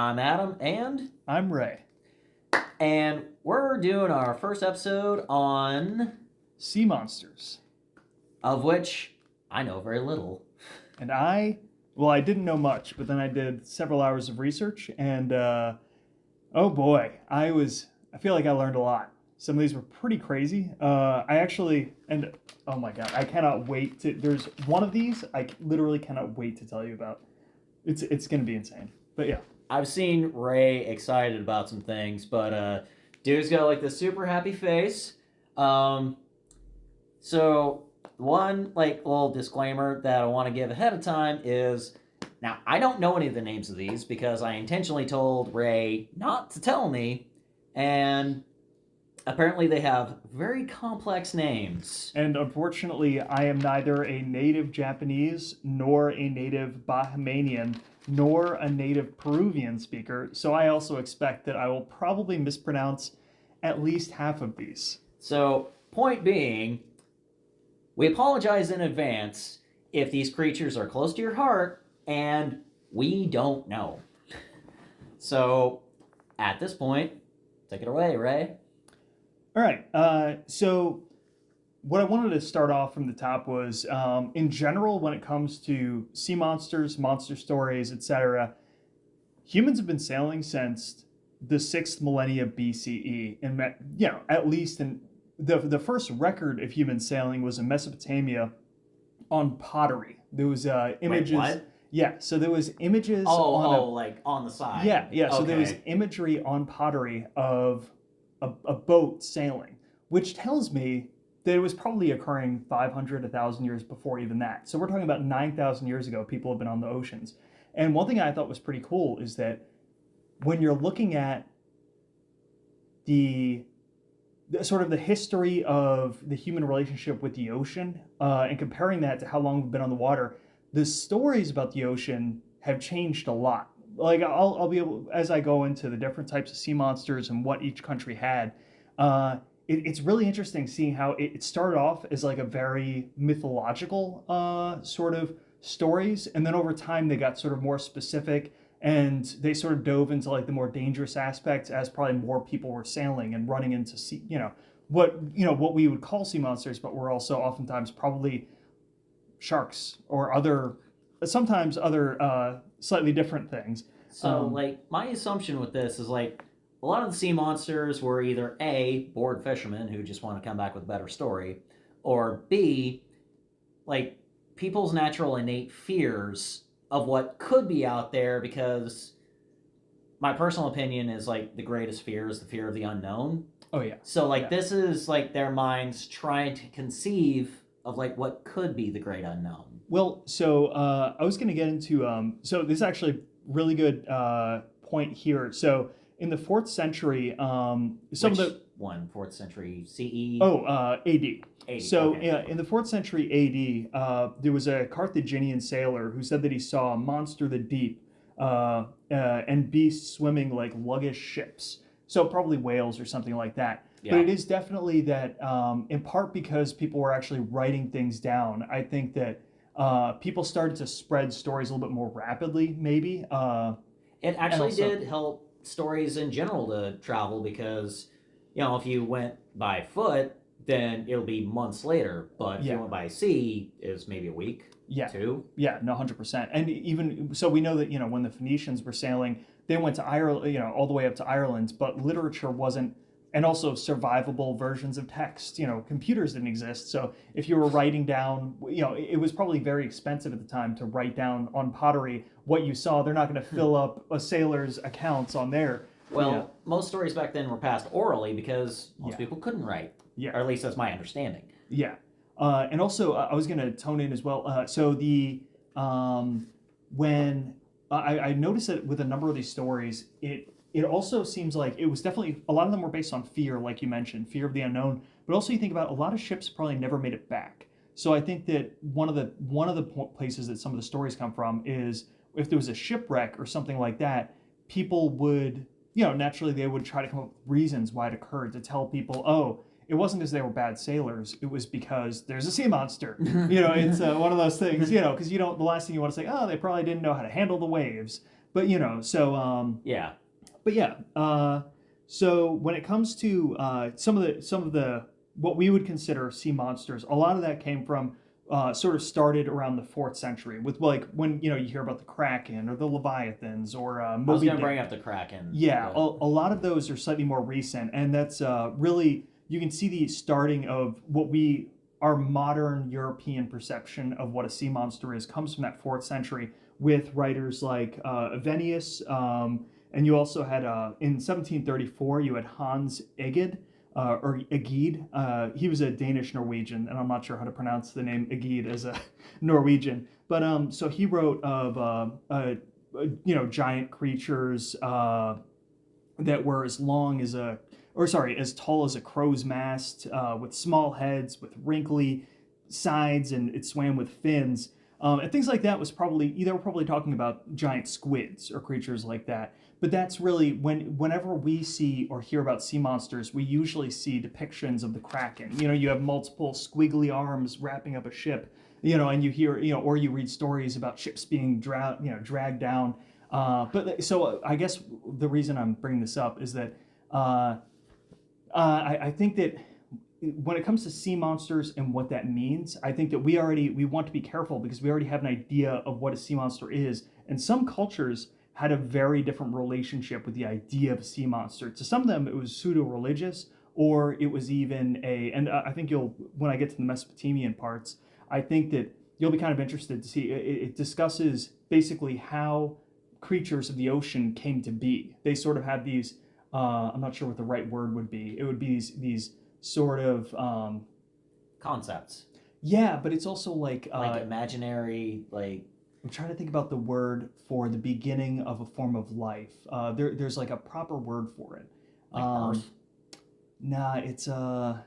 I'm Adam, I'm Ray. and we're doing our first episode on Sea monsters. of which I know very little. And I didn't know much, but then I did several hours of research, and oh boy, I feel like I learned a lot. Some of these were pretty crazy. Oh my god, I cannot wait there's one of these I literally cannot wait to tell you about. It's going to be insane. But yeah. I've seen Ray excited about some things, but dude's got like this super happy face. So one little disclaimer that I want to give ahead of time is now I don't know any of the names of these because I intentionally told Ray not to tell me, and apparently they have very complex names. And unfortunately, I am neither a native Japanese nor a native Bahamian nor a native Peruvian speaker, so I also expect that I will probably mispronounce at least half of these. So, point being, we apologize in advance if these creatures are close to your heart and we don't know. So, at this point, take it away, Ray. All right. So what I wanted to start off from the top was, in general, when it comes to sea monsters, monster stories, etc., humans have been sailing since the 6th millennia BCE. And, at least in the first record of human sailing was in Mesopotamia on pottery. There was images. Wait, what? Yeah, so there was images like on the side. Yeah. So okay. There was imagery on pottery of a boat sailing, which tells me that it was probably occurring 500, 1,000 years before even that. So we're talking about 9,000 years ago, people have been on the oceans. And one thing I thought was pretty cool is that when you're looking at the sort of the history of the human relationship with the ocean and comparing that to how long we've been on the water, the stories about the ocean have changed a lot. Like I'll be able, as I go into the different types of sea monsters and what each country had, it's really interesting seeing how it started off as like a very mythological sort of stories, and then over time they got sort of more specific, and they sort of dove into like the more dangerous aspects as probably more people were sailing and running into sea, what we would call sea monsters, but were also oftentimes probably sharks or sometimes other slightly different things. So, my assumption with this is, a lot of the sea monsters were either A, bored fishermen who just want to come back with a better story, or B, people's natural innate fears of what could be out there, because my personal opinion is, the greatest fear is the fear of the unknown. Oh, yeah. So, this is, their minds trying to conceive of, what could be the great unknown. Well, so I was going to get into, so this is actually really good point here. So in the 4th century, Which one? 4th century CE? AD. AD. So okay. In the 4th century AD, there was a Carthaginian sailor who said that he saw a monster of the deep and beasts swimming like luggage ships. So probably whales or something like that. Yeah. But it is definitely that, in part because people were actually writing things down, I think that people started to spread stories a little bit more rapidly, maybe. It actually did help stories in general to travel because, if you went by foot, then it'll be months later. But if you went by sea, it's maybe a week, 2. Yeah, no, 100%. And even, so we know that, when the Phoenicians were sailing, they went to Ireland, all the way up to Ireland, but literature wasn't, and also survivable versions of text. Computers didn't exist. So if you were writing down, it was probably very expensive at the time to write down on pottery what you saw. They're not going to fill up a sailor's accounts on there. Well, most stories back then were passed orally because most people couldn't write. Yeah. Or at least that's my understanding. Yeah. And also, I was going to tone in as well. So when I noticed that with a number of these stories, it also seems like it was definitely, a lot of them were based on fear, like you mentioned, fear of the unknown. But also you think about a lot of ships probably never made it back. So I think that one of the places that some of the stories come from is if there was a shipwreck or something like that, people would, naturally they would try to come up with reasons why it occurred to tell people, oh, it wasn't because they were bad sailors. It was because there's a sea monster. It's one of those things, because the last thing you want to say, oh, they probably didn't know how to handle the waves. But Yeah. but yeah. So when it comes to some of the what we would consider sea monsters, a lot of that came from sort of started around the 4th century with like when you hear about the Kraken or the Leviathans or I was Moby going to Dick. bring up the Kraken. Yeah, But a lot of those are slightly more recent, and that's really you can see the starting of what we our modern European perception of what a sea monster is comes from that 4th century with writers like Venius, and you also had in 1734 you had Hans Egede. Or Egede. He was a Danish Norwegian, and I'm not sure how to pronounce the name Egede as a Norwegian. But so he wrote of giant creatures that were as long as as tall as a crow's mast, with small heads, with wrinkly sides, and it swam with fins. And things like that they were probably talking about giant squids or creatures like that. But that's really whenever we see or hear about sea monsters, we usually see depictions of the Kraken. You have multiple squiggly arms wrapping up a ship. And you hear, or you read stories about ships being dragged down. But so I guess the reason I'm bringing this up is that I think that when it comes to sea monsters and what that means, I think that we want to be careful because we already have an idea of what a sea monster is, and some cultures had a very different relationship with the idea of a sea monster. To some of them, it was pseudo-religious, or it was even and I think when I get to the Mesopotamian parts, I think that you'll be kind of interested to see, it discusses basically how creatures of the ocean came to be. They sort of have these, I'm not sure what the right word would be. It would be these sort of concepts. Yeah, but it's also like imaginary, like I'm trying to think about the word for the beginning of a form of life. There's like a proper word for it. birth. Nah, it's or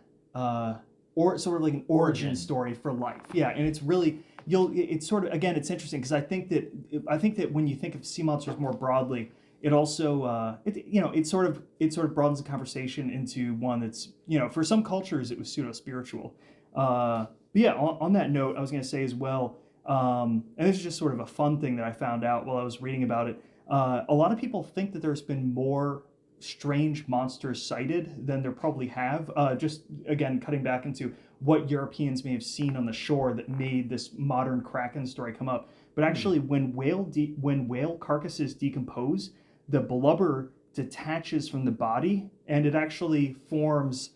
sort of like an origin story for life. Yeah, and it's really it's sort of, again, it's interesting because I think that when you think of sea monsters more broadly, it also it sort of broadens the conversation into one that's, for some cultures it was pseudo spiritual. But yeah, on that note, I was going to say as well, and this is just sort of a fun thing that I found out while I was reading about it. A lot of people think that there's been more strange monsters sighted than there probably have. Just again, cutting back into what Europeans may have seen on the shore that made this modern Kraken story come up. But actually, when whale carcasses decompose, the blubber detaches from the body, and it actually forms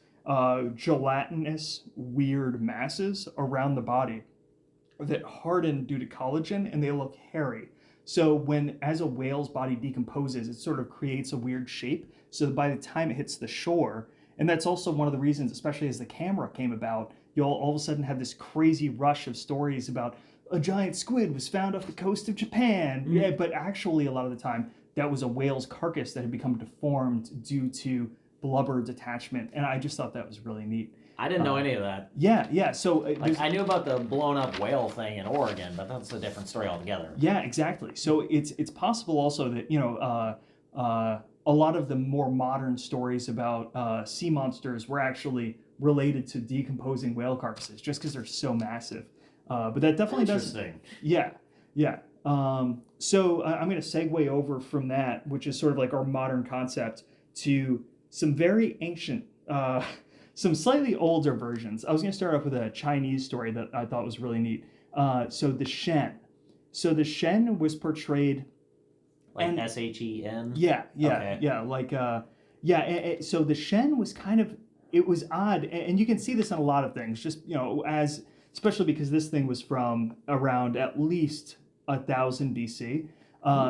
gelatinous, weird masses around the body that harden due to collagen, and they look hairy. So as a whale's body decomposes, it sort of creates a weird shape. So by the time it hits the shore, and that's also one of the reasons, especially as the camera came about, you'll all of a sudden have this crazy rush of stories about a giant squid was found off the coast of Japan. Mm-hmm. Yeah, but actually a lot of the time that was a whale's carcass that had become deformed due to blubber detachment. And I just thought that was really neat. I didn't know any of that. Yeah. So I knew about the blown up whale thing in Oregon, but that's a different story altogether. Yeah, exactly. So it's possible also that a lot of the more modern stories about sea monsters were actually related to decomposing whale carcasses, just because they're so massive. But that definitely does. Yeah. So I'm going to segue over from that, which is sort of like our modern concept, to some very ancient. Some slightly older versions. I was going to start off with a Chinese story that I thought was really neat. So the Shen. So the Shen was portrayed... Like S-H-E-N? Yeah. Okay. Yeah. So the Shen was it was odd. And you can see this in a lot of things, just, especially because this thing was from around at least 1000 BC.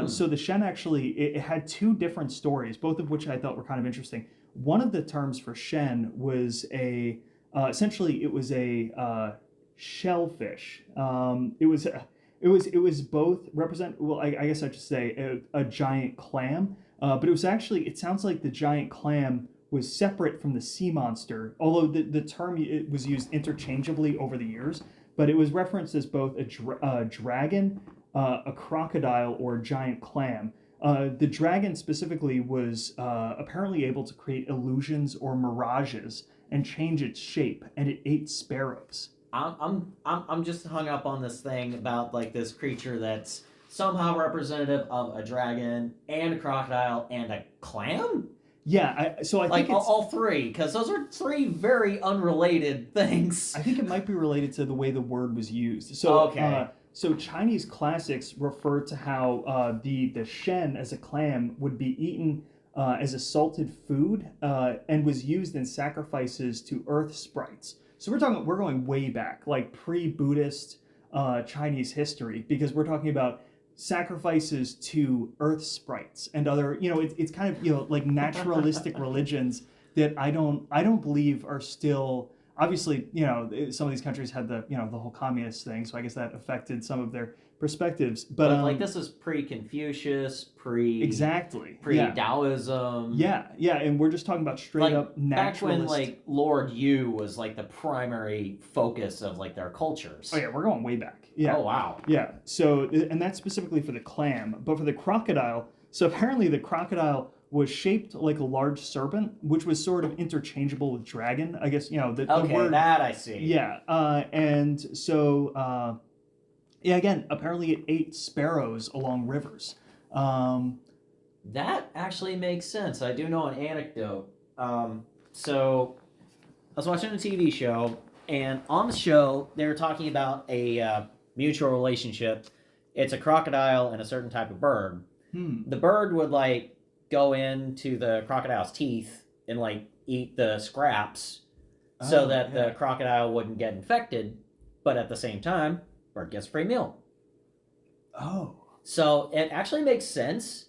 So the Shen actually, it had two different stories, both of which I thought were kind of interesting. One of the terms for Shen was essentially it was a shellfish. It was both represent. Well, I guess I should say a giant clam. But it was actually. It sounds like the giant clam was separate from the sea monster, although the term it was used interchangeably over the years. But it was referenced as both a dragon, a crocodile, or a giant clam. The dragon specifically was apparently able to create illusions or mirages and change its shape, and it ate sparrows. I'm just hung up on this thing about like this creature that's somehow representative of a dragon and a crocodile and a clam? Yeah, so I Like think it's all three, because those are three very unrelated things. I think it might be related to the way the word was used. So, Okay. so Chinese classics refer to how the shen as a clam would be eaten as a salted food and was used in sacrifices to earth sprites. So we're going way back, like pre-Buddhist Chinese history, because we're talking about sacrifices to earth sprites and other, it's kind of, like naturalistic religions that I don't believe are still obviously, some of these countries had the whole communist thing, so I guess that affected some of their perspectives. But Like this is pre-Confucius, pre exactly, pre-Taoism. yeah, and we're just talking about straight Like up back when naturalist. like Lord Yu was like the primary focus of like their cultures. Oh yeah, we're going way back. Yeah. Oh wow. Yeah. So, and that's specifically for the clam, but for the crocodile. So apparently, the crocodile was shaped like a large serpent, which was sort of interchangeable with dragon. I guess the Okay, word. that I see. Yeah. And so. Yeah. Again, apparently it ate sparrows along rivers. That actually makes sense. I do know an anecdote. So I was watching a TV show, and on the show they were talking about a mutual relationship. It's a crocodile and a certain type of bird. The bird would like go into the crocodile's teeth and like eat the scraps so that the crocodile wouldn't get infected, but at the same time, bird gets free meal. Oh. So it actually makes sense.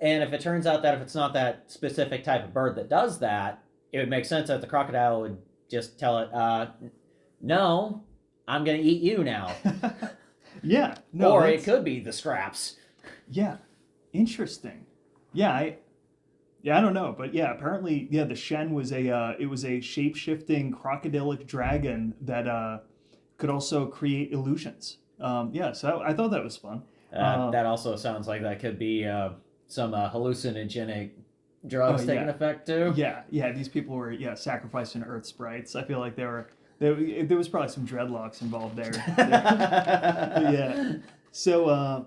And if it turns out that if it's not that specific type of bird that does that, it would make sense that the crocodile would just tell it, no, I'm going to eat you now. Yeah. No. Or it could be the scraps. Yeah. Interesting. Yeah. I don't know, but yeah, apparently, yeah, the Shen was a shape-shifting crocodilic dragon that could also create illusions. Yeah, so I thought that was fun. That also sounds like that could be some hallucinogenic drugs taking effect too. Yeah, these people were sacrificing earth sprites. I feel like there was probably some dreadlocks involved there. Yeah. So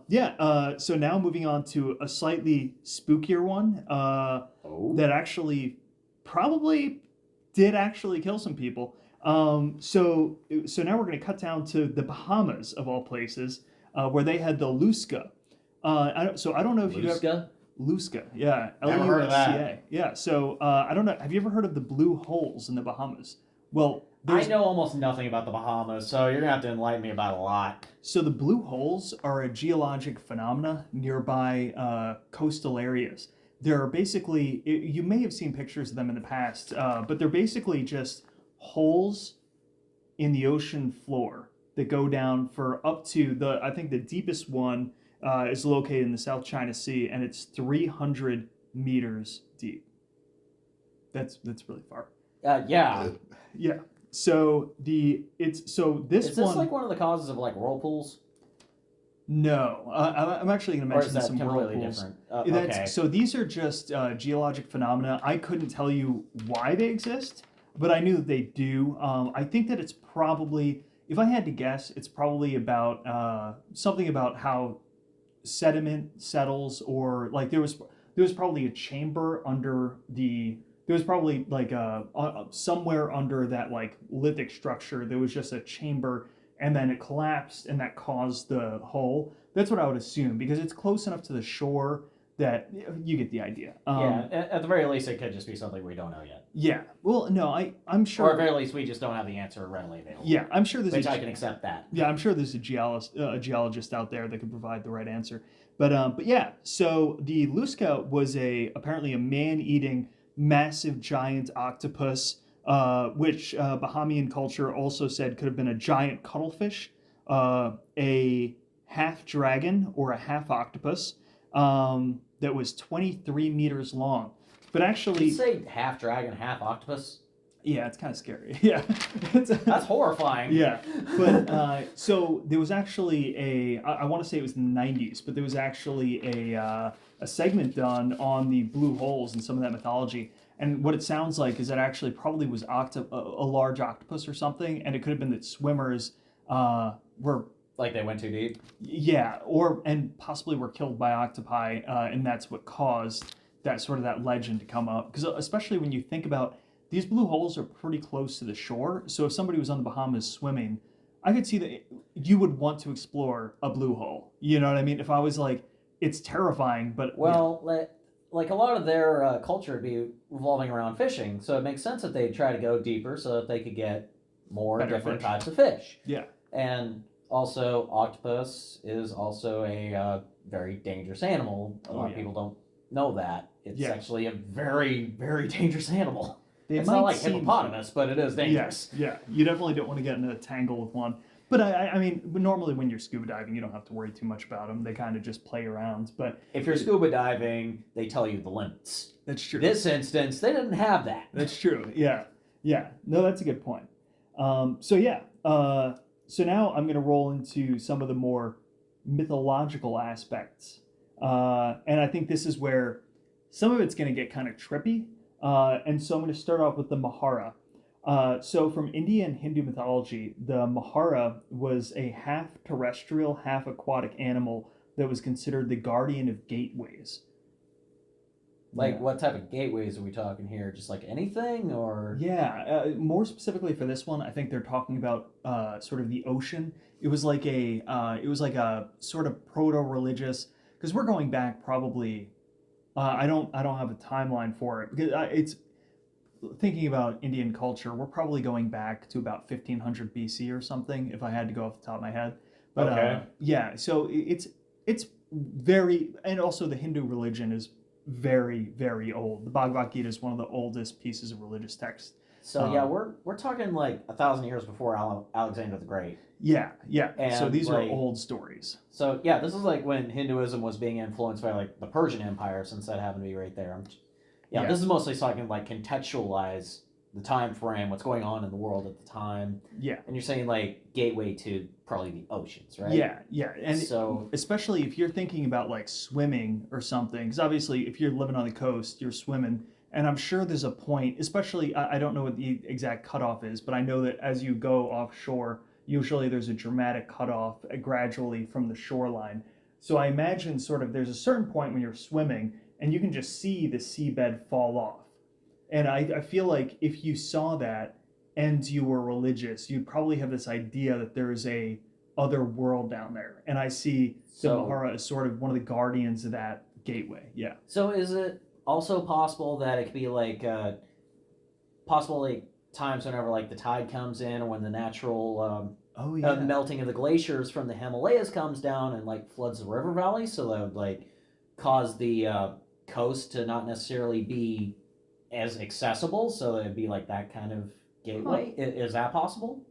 so now moving on to a slightly spookier one that actually probably did actually kill some people. So now we're going to cut down to the Bahamas of all places, where they had the Lusca. I don't know if you ever Lusca, yeah, Never heard of that. L-U-S-C-A. Yeah. So I don't know. Have you ever heard of the blue holes in the Bahamas? Well, I know almost nothing about the Bahamas, so you're gonna have to enlighten me about a lot. So the blue holes are a geologic phenomena nearby coastal areas. They're basically, you may have seen pictures of them in the past, but they're basically just holes in the ocean floor that go down for up to I think the deepest one is located in the South China Sea, and it's 300 meters deep. That's really far. Yeah. Yeah. So this Is one. this like one of the causes of like whirlpools? No, I'm actually going to Or is mention that some completely whirlpools. different? Okay. So these are just geologic phenomena. I couldn't tell you why they exist, but I knew that they do. I think that it's probably, if I had to guess, it's probably about something about how sediment settles, or like there was probably a chamber under the. There was probably like somewhere under that like lithic structure, there was just a chamber, and then it collapsed, and that caused the hole. That's what I would assume, because it's close enough to the shore that you get the idea. At the very least, it could just be something we don't know yet. Yeah. Well, no, I'm sure. Or at the very least, we just don't have the answer readily available. Yeah, I'm sure Which I can accept that. Yeah, I'm sure there's a geologist out there that can provide the right answer. But yeah, so the Lusca was apparently a man-eating massive giant octopus, which Bahamian culture also said could have been a giant cuttlefish, a half dragon or a half octopus that was 23 meters long. But actually, you say half dragon, half octopus? Yeah, it's kind of scary. Yeah, that's horrifying. Yeah, but so there was actually I want to say it was in the 90s, but there was actually a segment done on the blue holes and some of that mythology. And what it sounds like is that actually probably was a large octopus or something, and it could have been that swimmers were Like they went too deep. Yeah, or and possibly were killed by octopi, and that's what caused that sort of that legend to come up. Because especially when you think about these blue holes are pretty close to the shore, so if somebody was on the Bahamas swimming, I could see that you would want to explore a blue hole. You know what I mean? If I was like, it's terrifying, but yeah, Well, like a lot of their culture would be revolving around fishing, so it makes sense that they try to go deeper so that they could get more better different fish. types of fish. Yeah, And also, octopus is also a very dangerous animal. A oh lot of yeah, people don't know that. It's yeah. actually a very, very dangerous animal. They It's not might like seem hippopotamus, but it is dangerous. yes, yeah. You definitely don't want to get in a tangle with one. But I mean, normally when you're scuba diving, you don't have to worry too much about them. They kind of just play around. But If you're scuba diving, they tell you the limits. that's true. This instance, they didn't have that. That's true. Yeah, yeah. No, that's a good point. So yeah. So now I'm going to roll into some of the more mythological aspects, and I think this is where some of it's going to get kind of trippy. And so I'm going to start off with the Mahara. So from Indian and Hindu mythology, the Mahara was a half terrestrial, half aquatic animal that was considered the guardian of gateways. Like, Yeah. what type of gateways are we talking here? Just like anything, or Yeah, more specifically for this one, I think they're talking about sort of the ocean. It was like a sort of proto-religious, because we're going back probably. I don't have a timeline for it because it's thinking about Indian culture. We're probably going back to about 1500 BC or something, if I had to go off the top of my head. But Okay. yeah, so it's very, and also the Hindu religion is very, very old. The Bhagavad Gita is one of the oldest pieces of religious text. so yeah, we're talking like 1,000 years before Alexander the Great. Yeah, yeah. So And, these are like, old stories. So yeah, this is like when Hinduism was being influenced by like the Persian Empire, since that happened to be right there. Yeah, Yeah. this is mostly so I can like contextualize the time frame, what's going on in the world at the time. Yeah. And you're saying like gateway to probably the oceans, right? Yeah, yeah. And So especially if you're thinking about like swimming or something, because obviously if you're living on the coast, you're swimming. And I'm sure there's a point, especially, I don't know what the exact cutoff is, but I know that as you go offshore, usually there's a dramatic cutoff gradually from the shoreline. So I imagine sort of there's a certain point when you're swimming and you can just see the seabed fall off. And I feel like if you saw that and you were religious, you'd probably have this idea that there is a other world down there. And I see the So- Mahara as sort of one of the guardians of that gateway. Yeah. So is it also possible that it could be like possible like times whenever like the tide comes in or when the natural Oh yeah. melting of the glaciers from the Himalayas comes down and like floods the river valley, so that would like cause the coast to not necessarily be as accessible, so it'd be like that kind of gateway. Is that possible?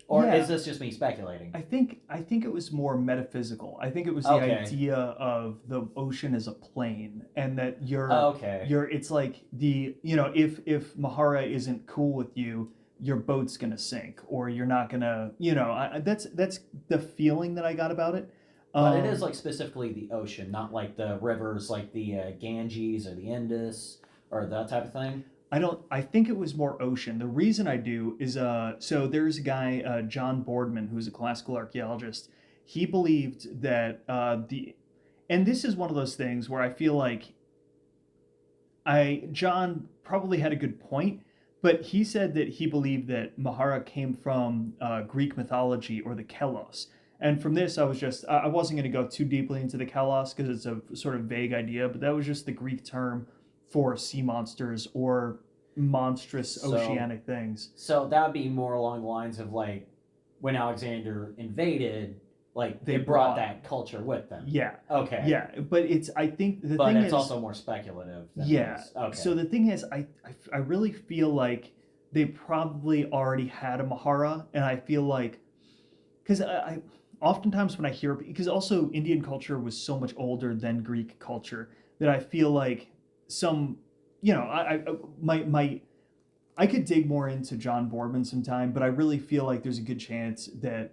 Or Yeah. is this just me speculating? I think it was more metaphysical. I think it was the Okay. idea of the ocean as a plane, and that Okay. it's like the if Mahara isn't cool with you, your boat's gonna sink, or you're not gonna that's the feeling that I got about it. But it is like specifically the ocean, not like the rivers like the Ganges or the Indus or that type of thing. I think it was more ocean. The reason I do is so there's a guy John Boardman who's a classical archaeologist. He believed that and this is one of those things where I feel like John probably had a good point, but he said that he believed that Mahara came from Greek mythology or the Kelos. And from this, I wasn't going to go too deeply into the Kelos because it's a sort of vague idea, but that was just the Greek term for sea monsters or monstrous So- oceanic things. So that would be more along the lines of like when Alexander invaded, like They they brought brought- that culture with them. Yeah, Okay. yeah, but I think the But thing it's is, also more speculative. Than yeah. this. Okay. So the thing is, I really feel like they probably already had a Mahara, and I feel like because I oftentimes when I hear, because also Indian culture was so much older than Greek culture, that I feel like some I could dig more into John Boardman sometime, but I really feel like there's a good chance that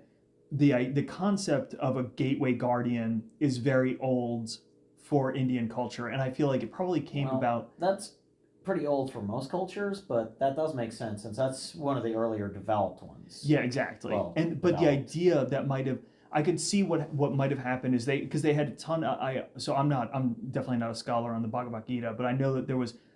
the concept of a gateway guardian is very old for Indian culture, and I feel like it probably came Well, about. That's pretty old for most cultures, but that does make sense since that's one of the earlier developed ones. Yeah, exactly. Well, But the developed. idea that might have, I could see what might have happened is because they had a ton. I'm definitely not a scholar on the Bhagavad Gita, but I know that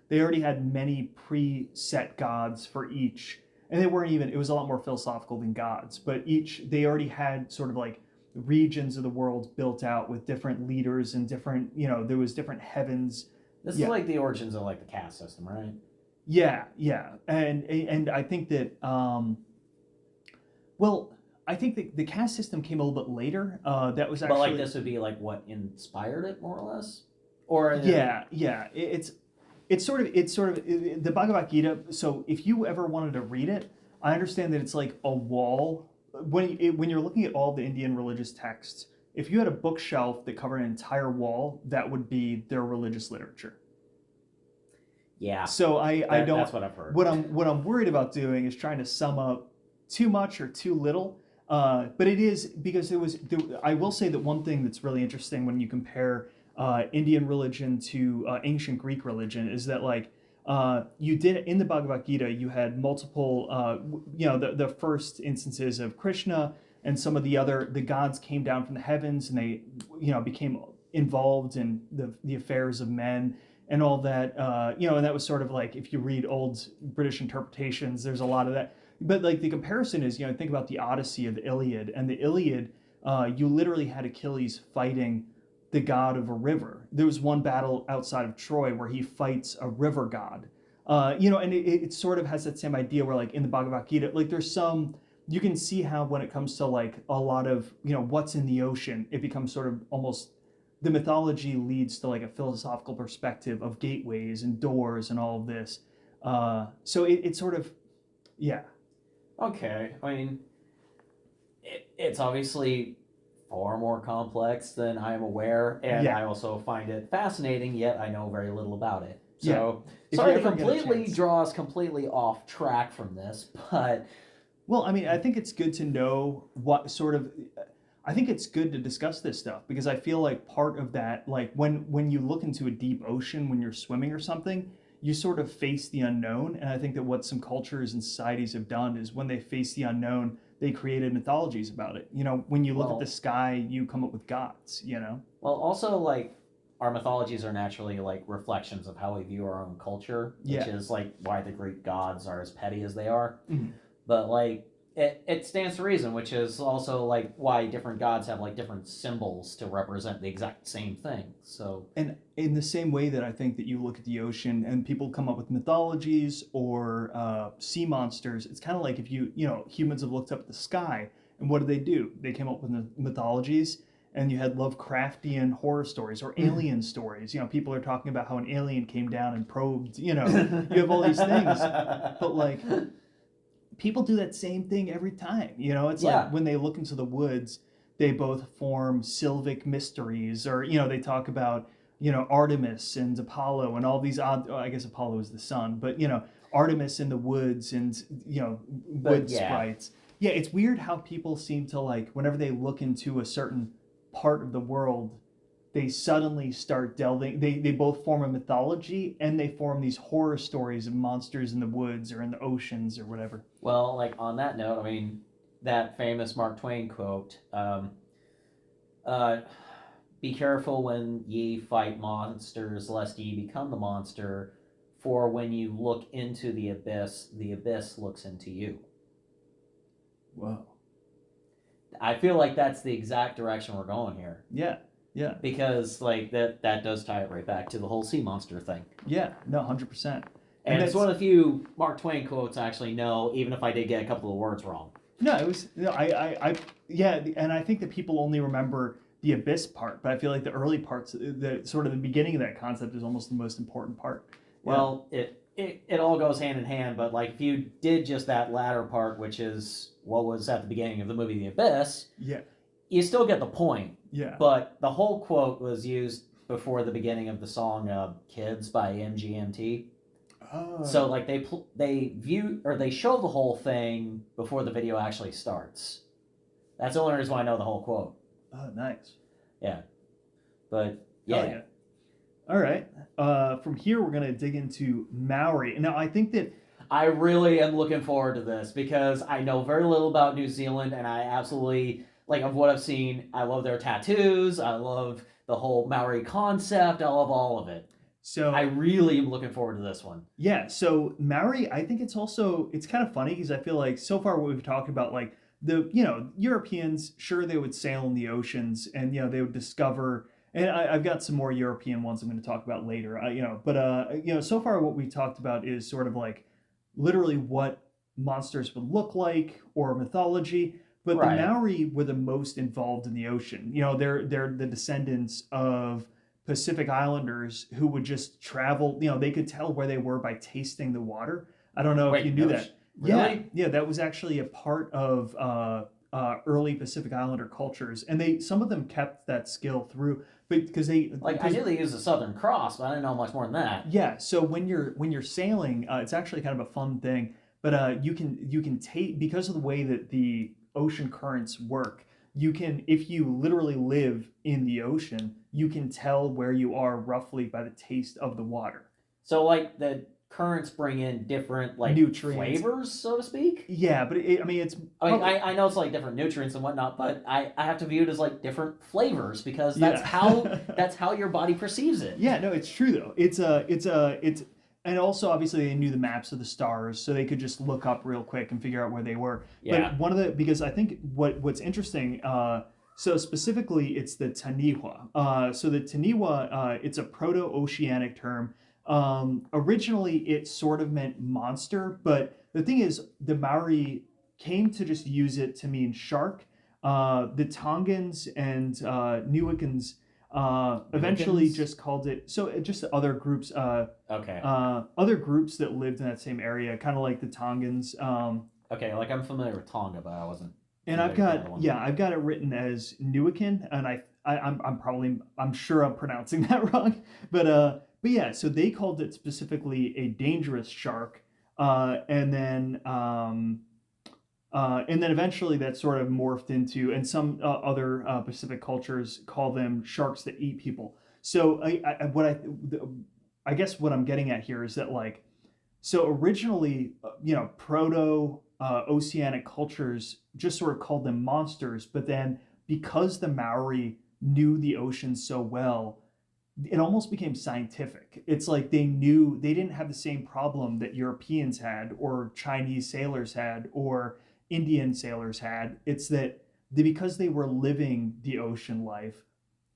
they already had many preset gods for each, and they weren't even. It was a lot more philosophical than gods, but they already had sort of like regions of the world built out with different leaders and different, there was different heavens. This is like the origins of like the caste system, right? Yeah, yeah, and I think that well, I think the caste system came a little bit later. That was actually, but like this would be like what inspired it more or less, or yeah. It's sort of the Bhagavad Gita. So if you ever wanted to read it, I understand that it's like a wall. When you're looking at all the Indian religious texts, if you had a bookshelf that covered an entire wall, that would be their religious literature. Yeah. So I don't. That's what I've heard. What I'm worried about doing is trying to sum up too much or too little. But it is because I will say that one thing that's really interesting when you compare Indian religion to ancient Greek religion is that like you did in the Bhagavad Gita, you had multiple, the first instances of Krishna and some of the gods came down from the heavens and they, became involved in the affairs of men and all that, and that was sort of like, if you read old British interpretations, there's a lot of that. But like the comparison is, think about the Odyssey of the Iliad, and the Iliad, you literally had Achilles fighting the god of a river. There was one battle outside of Troy where he fights a river god. And it sort of has that same idea where like in the Bhagavad Gita, like you can see how when it comes to like a lot of, what's in the ocean, it becomes sort of almost, the mythology leads to like a philosophical perspective of gateways and doors and all of this. So it sort of, yeah. Okay, I mean, it's obviously far more complex than I am aware, and I also find it fascinating, yet I know very little about it. So, sorry to completely draw us completely off track from this, but... Well, I mean, I think it's good to know I think it's good to discuss this stuff, because I feel like part of that, like when you look into a deep ocean when you're swimming or something, you sort of face the unknown. And I think that what some cultures and societies have done is when they face the unknown, they created mythologies about it. When you look at the sky, you come up with gods, Well, also, like, our mythologies are naturally, like, reflections of how we view our own culture, which is, like, why the Greek gods are as petty as they are. Mm-hmm. But, like, it stands to reason, which is also, like, why different gods have, like, different symbols to represent the exact same thing. So, and in the same way that I think that you look at the ocean and people come up with mythologies or sea monsters, it's kind of like if humans have looked up at the sky, and what do? They came up with mythologies, and you had Lovecraftian horror stories or alien stories. People are talking about how an alien came down and probed, you have all these things, but like... people do that same thing every time. It's like when they look into the woods, they both form Sylvic mysteries, or, they talk about, Artemis and Apollo and all these odd, I guess Apollo is the sun, but, Artemis in the woods and, wood sprites. Yeah, it's weird how people seem to like, whenever they look into a certain part of the world, they suddenly start delving. They both form a mythology and they form these horror stories of monsters in the woods or in the oceans or whatever. Well, like on that note, I mean, that famous Mark Twain quote, be careful when ye fight monsters, lest ye become the monster, for when you look into the abyss looks into you. Whoa. I feel like that's the exact direction we're going here. Yeah. Yeah. Because like that does tie it right back to the whole sea monster thing. Yeah, no, 100%. And it's one of the few Mark Twain quotes I actually know, even if I did get a couple of words wrong. No, it was and I think that people only remember the abyss part, but I feel like the early parts, the sort of the beginning of that concept is almost the most important part. Well, it all goes hand in hand, but like if you did just that latter part, which is what was at the beginning of the movie The Abyss, you still get the point. Yeah. But the whole quote was used before the beginning of the song "Kids" by MGMT. Oh. So like they show the whole thing before the video actually starts. That's the only reason why I know the whole quote. Oh, nice. Yeah. But yeah. All right. From here, we're gonna dig into Maori. Now, I think that I really am looking forward to this because I know very little about New Zealand, and I absolutely like of what I've seen, I love their tattoos. I love the whole Maori concept. I love all of it. I So really am looking forward to this one. yeah, so Maori, I think it's also it's kind of funny because I feel like so far what we've talked about, like the Europeans, sure they would sail in the oceans and they would discover. And I've got some more European ones I'm going to talk about later. But so far what we talked about is sort of like literally what monsters would look like or mythology. But the Right. Maori were the most involved in the ocean. They're the descendants of Pacific Islanders who would just travel. They could tell where they were by tasting the water. I don't know if you Wait, knew no, that. Yeah, really? yeah, that was actually a part of early Pacific Islander cultures, and they some of them kept that skill through, but Like I because knew they used the Southern Cross, but I didn't know much more than that. yeah. So when you're sailing, it's actually kind of a fun thing. But you can take because of the way that the ocean currents work. You can if you literally live in the ocean, you can tell where you are roughly by the taste of the water. So like the currents bring in different like Nutrients. flavors, so to speak. Yeah, but I mean it's I mean, probably I know it's like different nutrients and whatnot, but I have to view it as like different flavors because yeah. that's how your body perceives it. Yeah, no, it's true though. It's and also obviously they knew the maps of the stars, so they could just look up real quick and figure out where they were. Yeah. But because I think what's interesting, so specifically it's the Taniwa. So the Taniwa, it's a Proto-Oceanic term. Originally, it sort of meant monster, but the thing is, the Maori came to just use it to mean shark. The Tongans and Newicans eventually Americans? just called it just other groups Okay. other groups that lived in that same area, kind of like the Tongans. Okay, like I'm familiar with Tonga, but I wasn't And familiar with the other one. I've got it written as Newican, and I'm sure I'm pronouncing that wrong, but yeah, so they called it specifically a dangerous shark, and then eventually that sort of morphed into, and some other Pacific cultures call them sharks that eat people. So I guess what I'm getting at here is that like, so originally, proto oceanic cultures just sort of called them monsters, but then because the Maori knew the ocean so well, it almost became scientific. It's like they knew they didn't have the same problem that Europeans had, or Chinese sailors had, or Indian sailors had. It's that because they were living the ocean life,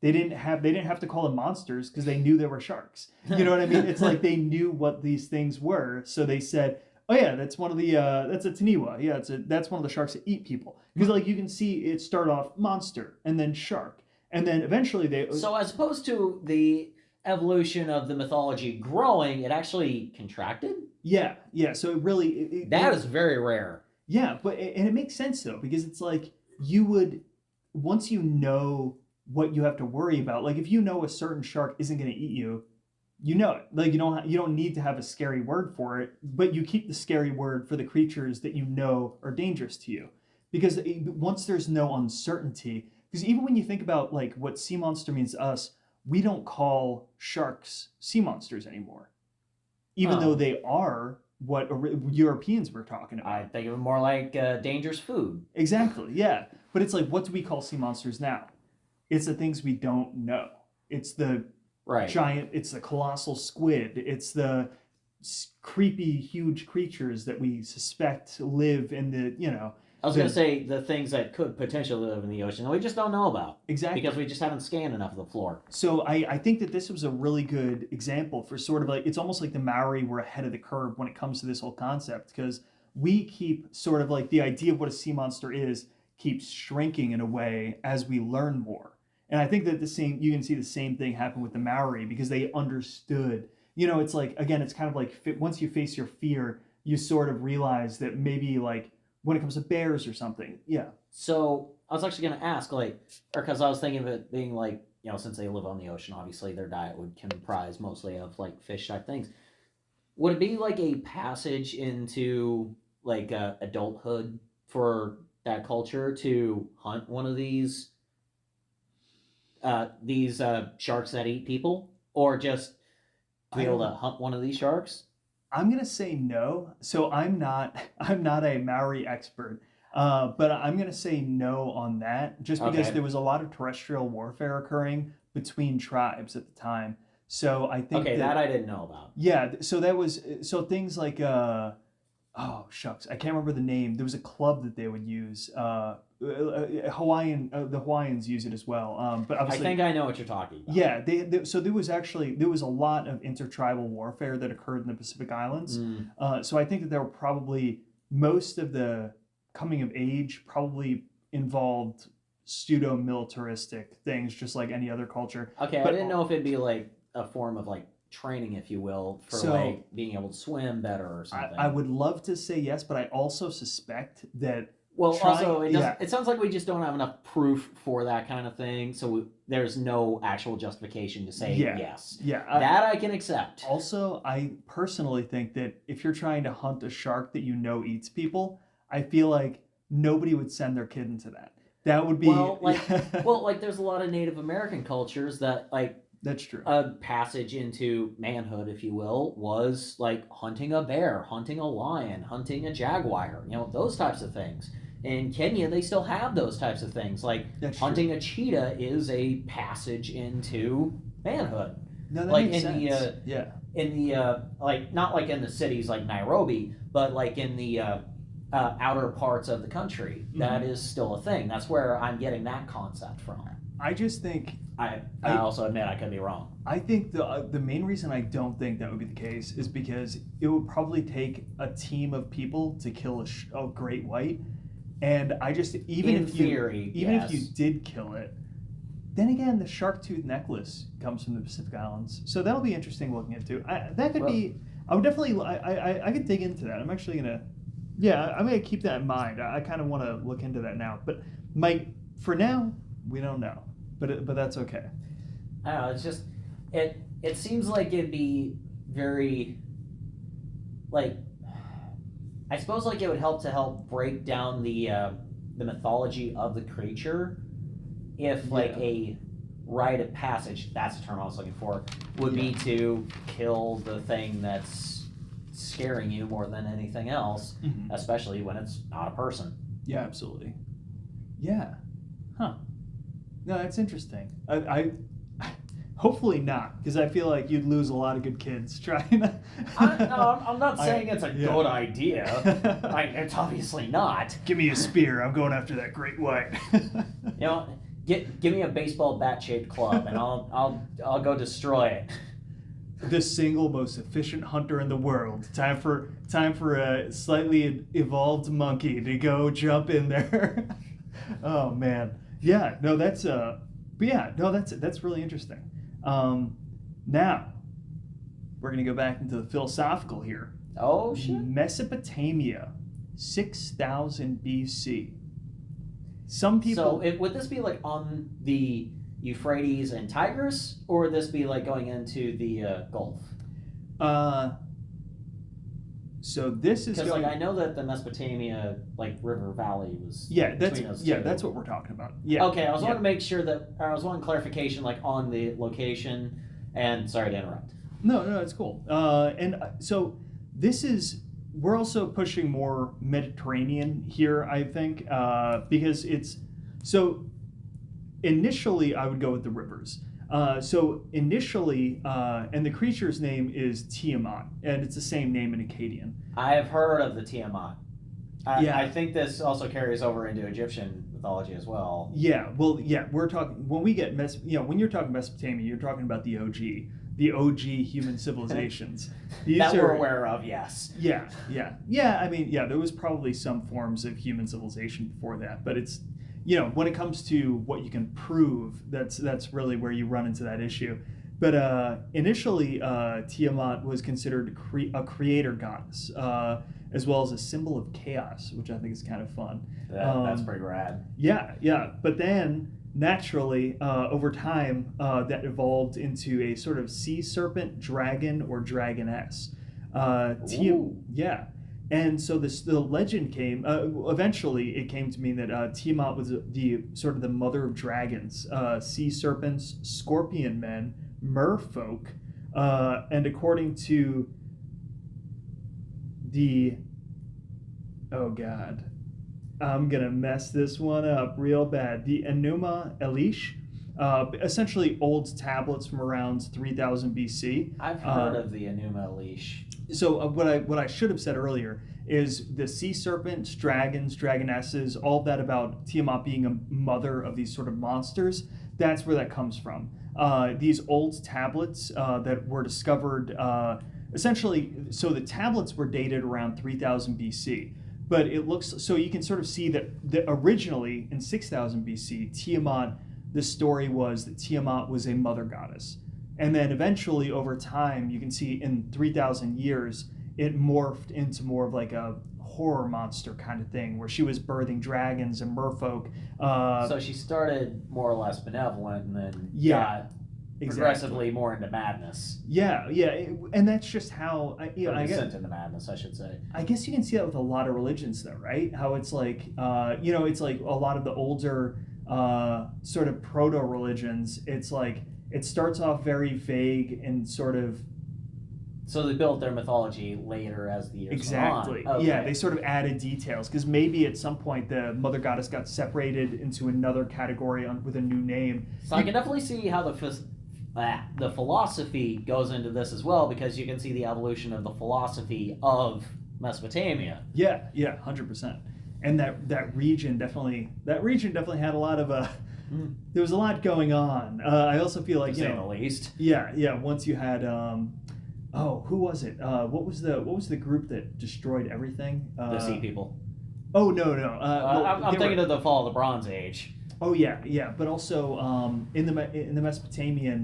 they didn't have to call them monsters because they knew they were sharks. You know what I mean? It's like they knew what these things were, so they said, "Oh yeah, that's one of the that's a taniwa. Yeah, that's one of the sharks that eat people." Because like you can see it start off monster and then shark, and then eventually they So as opposed to the evolution of the mythology growing, it actually contracted. yeah. So it really That is very rare. yeah, and it makes sense though because it's like you would once you know what you have to worry about. Like if you know a certain shark isn't going to eat you, you know it. Like you don't need to have a scary word for it, but you keep the scary word for the creatures that you know are dangerous to you. Because once there's no uncertainty, because even when you think about like what sea monster means to us, we don't call sharks sea monsters anymore, even though Oh, they are what Europeans were talking I about. think of it more like dangerous food. Exactly, yeah. But it's like, what do we call sea monsters now? It's the things we don't know. It's the Right. giant, it's the colossal squid, it's the creepy, huge creatures that we suspect live in I was gonna the say the things that could potentially live in the ocean that we just don't know about because exactly. we just haven't scanned enough of the floor. So I think that this was a really good example for sort of like, it's almost like the Maori were ahead of the curve when it comes to this whole concept because we keep sort of like the idea of what a sea monster is keeps shrinking in a way as we learn more. And I think that the same you can see the same thing happen with the Maori because they understood. It's like again, it's kind of like once you face your fear, you sort of realize that maybe like when it comes to bears or something. Yeah. So I was actually gonna ask, like, or because I was thinking of it being like, since they live on the ocean, obviously their diet would comprise mostly of like fish type things. Would it be like a passage into like adulthood for that culture to hunt one of these sharks that eat people, or just to be I able to don't hunt one of these sharks? I'm gonna say no. So I'm not I'm not a Maori expert. But I'm going to say no on that, just because Okay. there was a lot of terrestrial warfare occurring between tribes at the time. So I think Okay, that that, I didn't know about. yeah, so that was, so things like, oh shucks, I can't remember the name. There was a club that they would use. The Hawaiians use it as well. But I obviously, think I know what you're talking about. yeah, so there was a lot of intertribal warfare that occurred in the Pacific Islands. Mm. So I think that there were probably most of the coming of age probably involved pseudo militaristic things, just like any other culture. Okay, I But didn't know if it'd be like a form of like training, if you will, for so like being able to swim better or something. I would love to say yes, but I also suspect that Well, also, it doesn't. yeah, It sounds like we just don't have enough proof for that kind of thing, so there's no actual justification to say yeah, yes. yeah. That I can accept. Also, I personally think that if you're trying to hunt a shark that you know eats people, I feel like nobody would send their kid into that. That would be Well, like there's a lot of Native American cultures that like that's true. a passage into manhood, if you will, was like hunting a bear, hunting a lion, hunting a jaguar. You know, those types of things. In Kenya, they still have those types of things. Like That's hunting true. a cheetah is a passage into manhood. No, that Like makes in sense. the Yeah. in the like not like in the cities like Nairobi, but like in the outer parts of the country, that is still a thing. That's where I'm getting that concept from. I just think I also admit I could be wrong. I think the main reason I don't think that would be the case is because it would probably take a team of people to kill a great white, and I just even In if theory, even yes. if you did kill it, then again the shark tooth necklace comes from the Pacific Islands, so that'll be interesting looking into. That could be. I would definitely. I could dig into that. I'm actually gonna. Yeah, I'm gonna keep that in mind. I kind of want to look into that now, but Mike, for now, we don't know, but that's okay. I don't know. It's just it seems like it'd be very like I suppose like it would help break down the mythology of the creature if like Yeah. a rite of passage, that's the term I was looking for, would be to kill the thing that's scaring you more than anything else, Mhm. especially when it's not a person. Yeah, absolutely. Yeah. Huh. No, that's interesting. I hopefully not, because I feel like you'd lose a lot of good kids trying to. I'm not saying it's a yeah. good idea. It's obviously not. Give me a spear. I'm going after that great white. You know, give me a baseball bat shaped club, and I'll go destroy it. The single most efficient hunter in the world. Time for a slightly evolved monkey to go jump in there. Oh man. Yeah. No, that's But yeah, no, that's really interesting. Now we're gonna go back into the philosophical here. Oh shit! Mesopotamia, 6,000 BC. Some people. So would this be like on the Euphrates and Tigris, or would this be like going into the Gulf? So this is Because going. like I know that the Mesopotamia like River Valley was Yeah, between those two. that's what we're talking about. Yeah. Okay, I was yeah. wanting to make sure that I was wanting clarification like on the location. And sorry to interrupt. No, it's cool. So this is we're also pushing more Mediterranean here, I think, because it's so. Initially, I would go with the rivers. So initially, and the creature's name is Tiamat, and it's the same name in Akkadian. I have heard of the Tiamat. Yeah. I think this also carries over into Egyptian mythology as well. Yeah, well, yeah, we're talking when we get when you're talking Mesopotamia, you're talking about the OG human civilizations. That we're aware of, yes. Yeah. I mean, yeah, there was probably some forms of human civilization before that, but it's when it comes to what you can prove, that's really where you run into that issue. But initially, Tiamat was considered a creator goddess, as well as a symbol of chaos, which I think is kind of fun. That's pretty rad. Yeah. But then, naturally, over time, that evolved into a sort of sea serpent, dragon, or dragoness. Yeah. And so the legend came. Eventually, it came to mean that Tiamat was the sort of the mother of dragons, sea serpents, scorpion men, merfolk, and according to the I'm gonna mess this one up real bad. The Enuma Elish, essentially old tablets from around 3000 BC. I've heard of the Enuma Elish. So what I should have said earlier is the sea serpents, dragons, dragonesses, all of that about Tiamat being a mother of these sort of monsters. That's where that comes from. These old tablets that were discovered, essentially, so the tablets were dated around 3000 BC. But it looks, so you can sort of see that originally in 6000 BC, Tiamat, the story was that Tiamat was a mother goddess. And then eventually over time, you can see in 3000 years, it morphed into more of like a horror monster kind of thing, where she was birthing dragons and merfolk. So she started more or less benevolent and then got exactly. progressively more into madness. Yeah, and that's just how I descent into madness, I should say. I guess you can see that with a lot of religions, though, right? How it's like, it's like a lot of the older sort of proto religions. It's like it starts off very vague and sort of. So they built their mythology later as the years went on. Exactly. Okay. Yeah, they sort of added details because maybe at some point the mother goddess got separated into another category with a new name. So I can definitely see how the philosophy goes into this as well, because you can see the evolution of the philosophy of Mesopotamia. Yeah, 100%. And that region definitely had a lot of there was a lot going on. I also feel like, to say the least. Yeah. Once you had who was it? What was the group that destroyed everything? The Sea People. Oh no. I'm thinking of the fall of the Bronze Age. Oh yeah. But also in the Mesopotamian,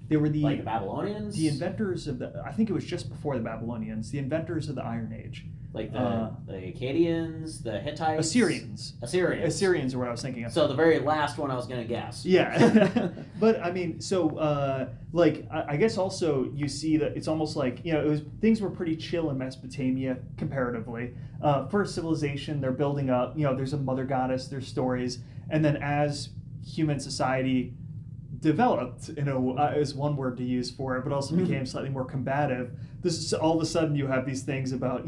they were like the Babylonians. The inventors of I think it was just before the Babylonians. The inventors of the Iron Age. Like the Akkadians, the Hittites? Assyrians are what I was thinking of. So the very last one I was going to guess. Yeah. But I mean, so I guess also you see that it's almost like, things were pretty chill in Mesopotamia comparatively. First civilization, they're building up, there's a mother goddess, there's stories. And then as human society developed, is one word to use for it, but also became slightly more combative, all of a sudden you have these things about,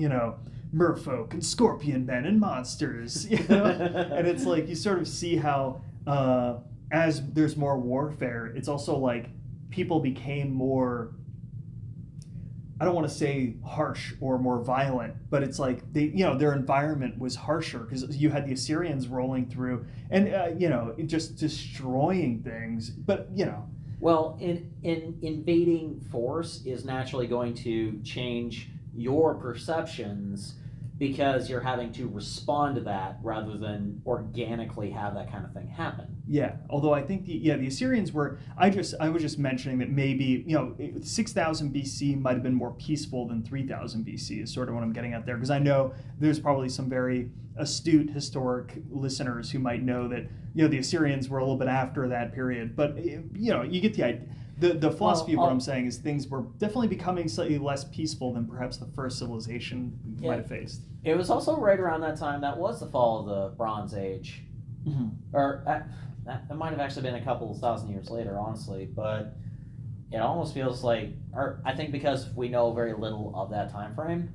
merfolk and scorpion men and monsters, and it's like you sort of see how as there's more warfare, it's also like people became more, I don't want to say harsh or more violent, but it's like they, their environment was harsher because you had the Assyrians rolling through and just destroying things. But well, in invading force is naturally going to change your perceptions because you're having to respond to that rather than organically have that kind of thing happen. Yeah, although I think the Assyrians were, I was just mentioning that maybe 6000 BC might have been more peaceful than 3000 BC is sort of what I'm getting at there, because I know there's probably some very astute historic listeners who might know that the Assyrians were a little bit after that period, but you get the idea. The philosophy of what I'm saying is things were definitely becoming slightly less peaceful than perhaps the first civilization might have faced. It was also right around that time that was the fall of the Bronze Age. Mm-hmm. Or that might have actually been a couple thousand years later, honestly, but it almost feels like, or I think because we know very little of that time frame,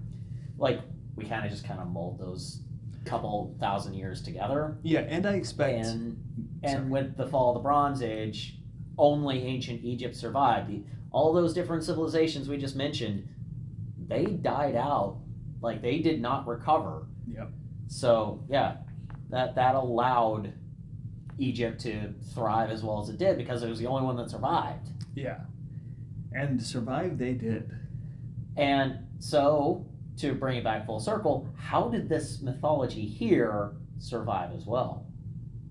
like we kind of mold those couple thousand years together. Yeah, and I expect... And with the fall of the Bronze Age, only ancient Egypt survived. All those different civilizations we just mentioned, they died out. Like, they did not recover. Yep. So, yeah, that allowed Egypt to thrive as well as it did because it was the only one that survived. Yeah. And survive they did. And so, to bring it back full circle, how did this mythology here survive as well?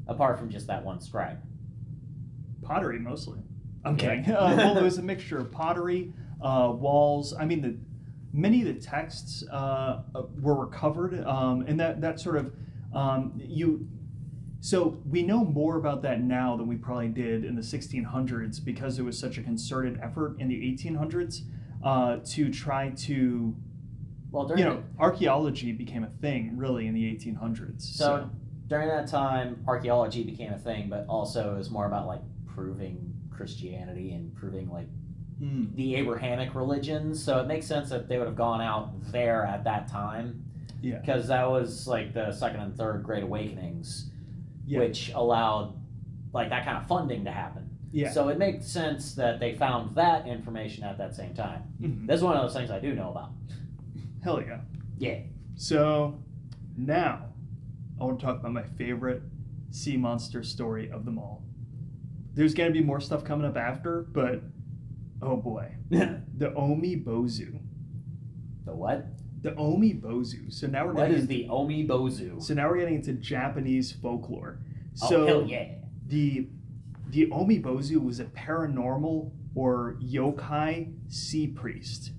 Apart from just that one scribe. Pottery, mostly. I'm kidding. Well, it was a mixture of pottery, walls. I mean, many of the texts were recovered, and that sort of So we know more about that now than we probably did in the 1600s because it was such a concerted effort in the 1800s to try to. Well, archaeology became a thing really in the 1800s. So during that time, archaeology became a thing, but also it was more about like proving Christianity and proving like the Abrahamic religions. So it makes sense that they would have gone out there at that time. Yeah. Because that was like the second and third Great Awakenings, Yeah. which allowed like that kind of funding to happen. Yeah. So it makes sense that they found that information at that same time. Mhm. This is one of those things I do know about. Hell yeah. Yeah. So now I want to talk about my favorite sea monster story of them all. There's going to be more stuff coming up after, but oh boy. The Omi Bozu. The what? The Omi Bozu. So now we're What getting is the Omi Bozu? So now we're getting into Japanese folklore. Oh, So hell yeah. the Omi Bozu was a paranormal or yokai sea priest.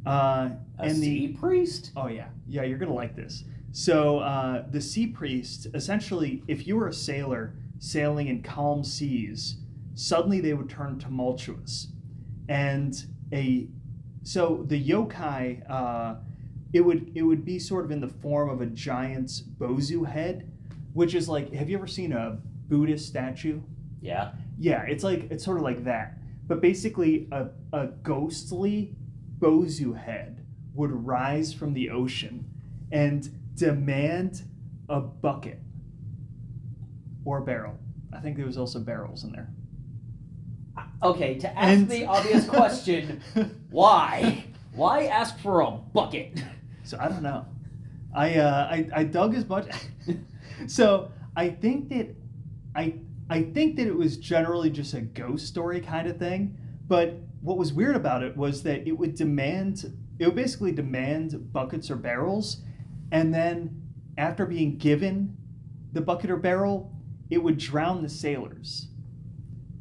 A sea priest? Oh yeah, you're gonna like this. So the sea priest, essentially, if you were a sailor sailing in calm seas, suddenly they would turn tumultuous, and so the yokai, it would be sort of in the form of a giant's bozu head, which is like, have you ever seen a Buddhist statue? Yeah. Yeah, it's sort of like that, but basically a ghostly bozu head would rise from the ocean and demand a bucket or barrel. I think there was also barrels in there. Okay, to ask the obvious question, why? Why ask for a bucket? So I don't know. I dug as much. So I think that it was generally just a ghost story kind of thing. But what was weird about it was that it would basically demand buckets or barrels, and then after being given the bucket or barrel, it would drown the sailors.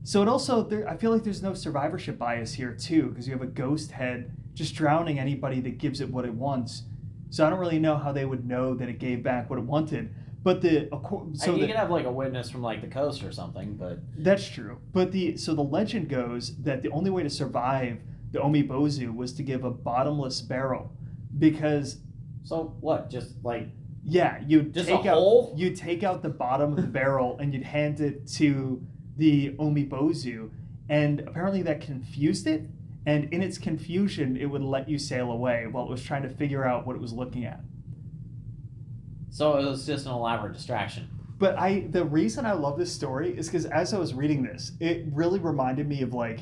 So it also, I feel like there's no survivorship bias here too, because you have a ghost head just drowning anybody that gives it what it wants. So I don't really know how they would know that it gave back what it wanted. But you can have like a witness from like the coast or something, but that's true. But the legend goes that the only way to survive the Omi Bozu was to give a bottomless barrel, because so what? Just like you'd just take a out hole? you'd take out the bottom of the barrel and you'd hand it to the Omi Bozu, and apparently that confused it, and in its confusion it would let you sail away while it was trying to figure out what it was looking at. So it was just an elaborate distraction. But the reason I love this story is because as I was reading this, it really reminded me of like,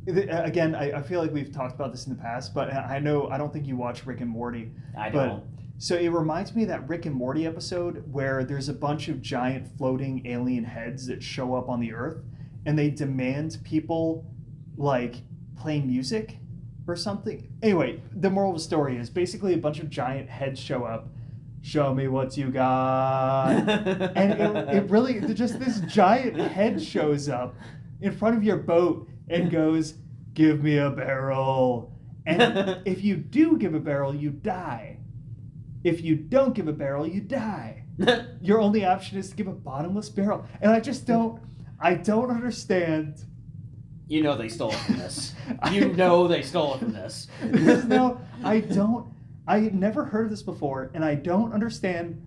again, I feel like we've talked about this in the past, but I don't think you watch Rick and Morty. I don't. So it reminds me of that Rick and Morty episode where there's a bunch of giant floating alien heads that show up on the Earth, and they demand people like play music or something. Anyway, the moral of the story is basically a bunch of giant heads show up. Show me what you got. And it really, just this giant head shows up in front of your boat and goes, give me a barrel. And if you do give a barrel, you die. If you don't give a barrel, you die. Your only option is to give a bottomless barrel. And I don't understand. You know they stole it from this. They stole it from this. No, I never heard of this before, and I don't understand,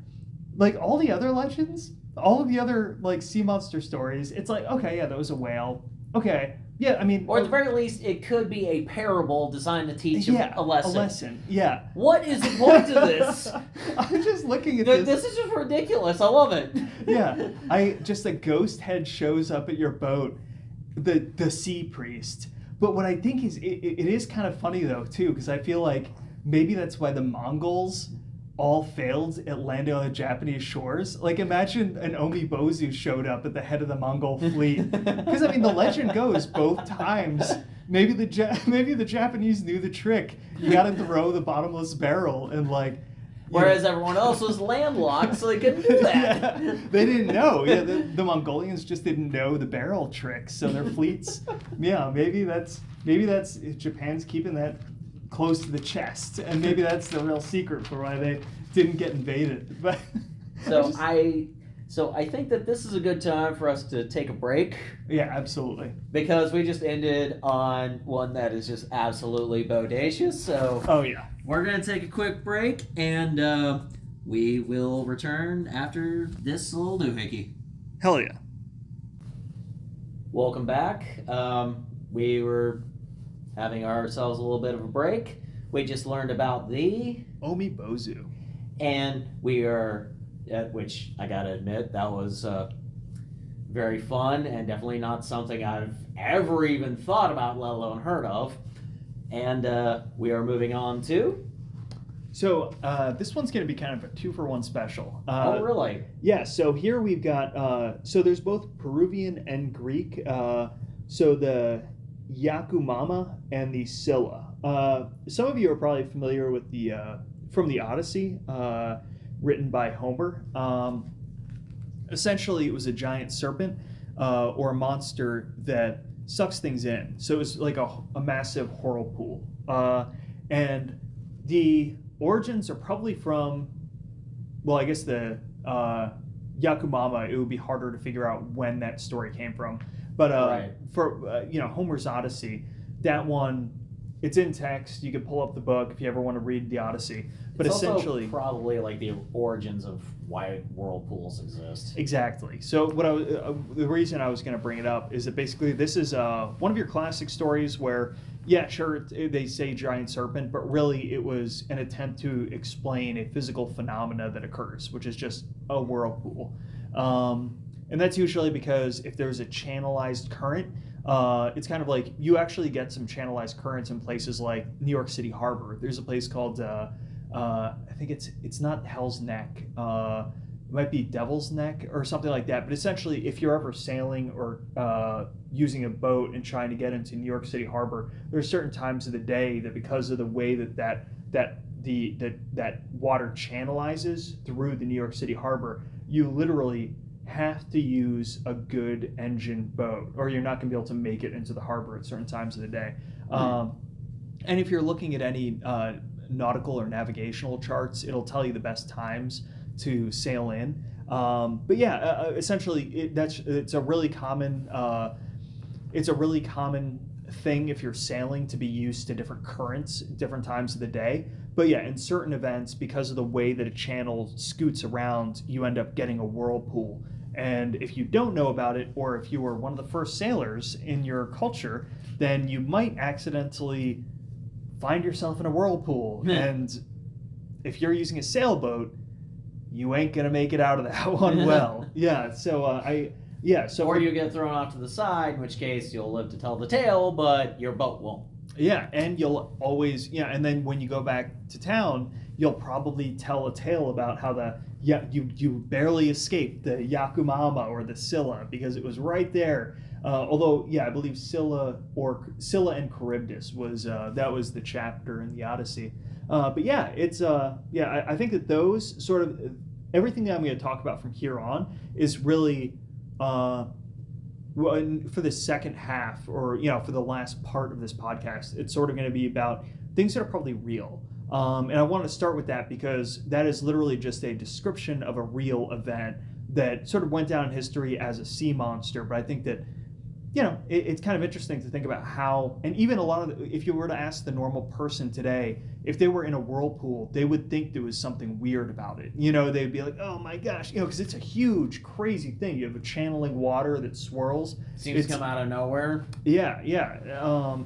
like, all the other legends, all of the other, like, sea monster stories. It's like, okay, yeah, that was a whale. Okay, yeah, I mean... Or at the very least, it could be a parable designed to teach a lesson. A lesson, yeah. What is the point of this? I'm just looking at this. This is just ridiculous. I love it. Yeah, a ghost head shows up at your boat, the sea priest. But what I think is, it is kind of funny, though, too, because I feel like maybe that's why the Mongols all failed at landing on the Japanese shores. Like, imagine an Omi Bozu showed up at the head of the Mongol fleet. Because, I mean, the legend goes both times. Maybe the Japanese knew the trick. You got to throw the bottomless barrel and, like... Whereas everyone else was landlocked, so they couldn't do that. Yeah, they didn't know. Yeah, the Mongolians just didn't know the barrel trick, so their fleets... Yeah, maybe that's Japan's keeping that close to the chest, and maybe that's the real secret for why they didn't get invaded. But so I think that this is a good time for us to take a break. Yeah, absolutely. Because we just ended on one that is just absolutely bodacious. So we're gonna take a quick break, and we will return after this little doohickey. Hell yeah. Welcome back. We were having ourselves a little bit of a break. We just learned about the Omi Bozu. And we are, which I gotta admit, that was very fun and definitely not something I've ever even thought about, let alone heard of. And we are moving on to. So this one's going to be kind of a 2-for-1 special. Oh, really? Yeah, so here we've got, so there's both Peruvian and Greek. So the Yakumama and the Scylla. Some of you are probably familiar with from the Odyssey, written by Homer. Essentially, it was a giant serpent or a monster that sucks things in. So it's like a massive whirlpool. And the origins are probably from, well, I guess the Yakumama, it would be harder to figure out when that story came from. But Right. for Homer's Odyssey, that one, it's in text. You can pull up the book if you ever want to read the Odyssey. But It's essentially, also probably like the origins of why whirlpools exist. exactly. So what the reason I was going to bring it up is that basically this is one of your classic stories where, yeah, sure, they say giant serpent, but really it was an attempt to explain a physical phenomena that occurs, which is just a whirlpool. And that's usually because if there's a channelized current, it's kind of like you actually get some channelized currents in places like New York City Harbor. There's a place called I think it's not Hell's Neck. It might be Devil's Neck or something like that. But essentially, if you're ever sailing or using a boat and trying to get into New York City Harbor, there's certain times of the day that because of the way that water channelizes through the New York City Harbor, you literally have to use a good engine boat, or you're not going to be able to make it into the harbor at certain times of the day. And if you're looking at any nautical or navigational charts, it'll tell you the best times to sail in. But yeah, essentially, it's a really common thing if you're sailing to be used to different currents, different times of the day. But yeah, in certain events, because of the way that a channel scoots around, you end up getting a whirlpool. And if you don't know about it, or if you were one of the first sailors in your culture, then you might accidentally find yourself in a whirlpool. And if you're using a sailboat, you ain't gonna make it out of that one well. Yeah. So Or you get thrown off to the side, in which case you'll live to tell the tale, but your boat won't. Yeah, and you'll always, and then when you go back to town, you'll probably tell a tale about how you barely escaped the Yakumama or the Scylla because it was right there. Although, I believe Scylla and Charybdis was that was the chapter in the Odyssey. But yeah, it's I think that those sort of everything that I'm going to talk about from here on is really. For the second half, or for the last part of this podcast, it's sort of going to be about things that are probably real. And I want to start with that because that is literally just a description of a real event that sort of went down in history as a sea monster. But I think that it's kind of interesting to think about how, and even a lot of, if you were to ask the normal person today, if they were in a whirlpool, they would think there was something weird about it. They'd be like, oh my gosh, because it's a huge, crazy thing. You have a channeling water that swirls. Seems to come out of nowhere. Yeah.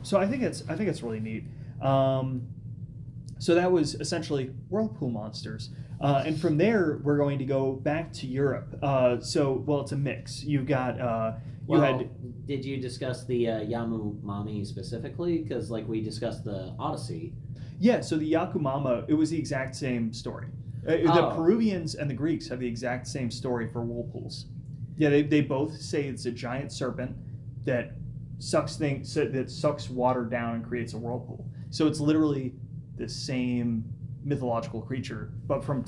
So I think it's really neat. So that was essentially whirlpool monsters. And from there, we're going to go back to Europe. It's a mix. You've got... Did you discuss the Yakumami specifically? Because we discussed the Odyssey. Yeah, so the Yakumama, it was the exact same story. The Peruvians and the Greeks have the exact same story for whirlpools. Yeah, they both say it's a giant serpent that sucks water down and creates a whirlpool. So it's literally the same mythological creature, but from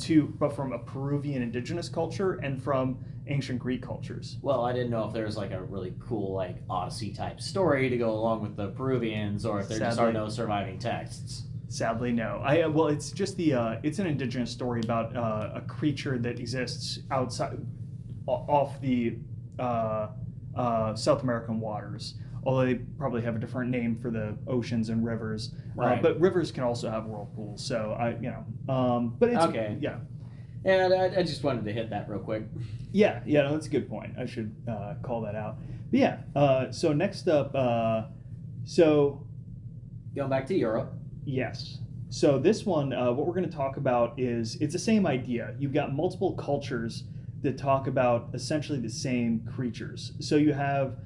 a Peruvian indigenous culture and from ancient Greek cultures. Well, I didn't know if there was a really cool Odyssey type story to go along with the Peruvians, or if there just are no surviving texts. Sadly, no. It's just it's an indigenous story about a creature that exists off the South American waters. Although they probably have a different name for the oceans and rivers, right. But rivers can also have whirlpools. So but it's okay. Yeah. And I just wanted to hit that real quick. Yeah, no, that's a good point. I should call that out. But yeah, so next up, going back to Europe. Yes. So this one, what we're going to talk about is it's the same idea. You've got multiple cultures that talk about essentially the same creatures. So you have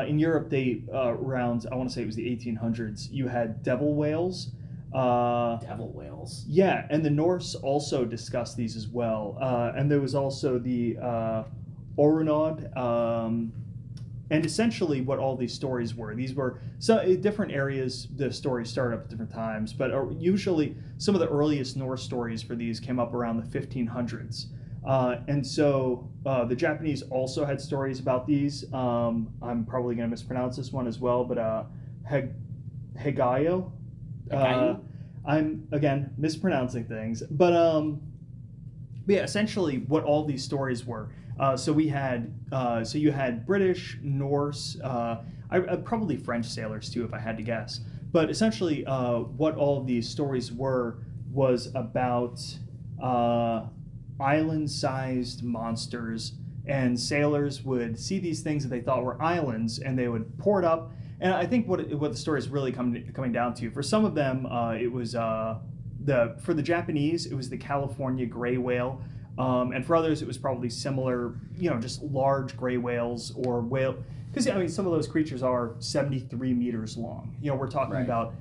in Europe, they around I want to say it was the 1800s. You had devil whales. Devil whales. Yeah, and the Norse also discussed these as well. And there was also the Oronod. And essentially, what all these stories were, these were so in different areas. The stories started up at different times, but usually some of the earliest Norse stories for these came up around the 1500s. And so the Japanese also had stories about these. I'm probably going to mispronounce this one as well, but Hegayo. I'm again mispronouncing things, but yeah, essentially what all these stories were. So we had, so you had British, Norse, probably French sailors too, if I had to guess. But essentially, what all of these stories were was about island-sized monsters, and sailors would see these things that they thought were islands, and they would pour it up. And I think what the story is really coming down to, for some of them, it was for the Japanese, it was the California gray whale. And for others, it was probably similar, just large gray whales or whale. Because, I mean, some of those creatures are 73 meters long. We're talking about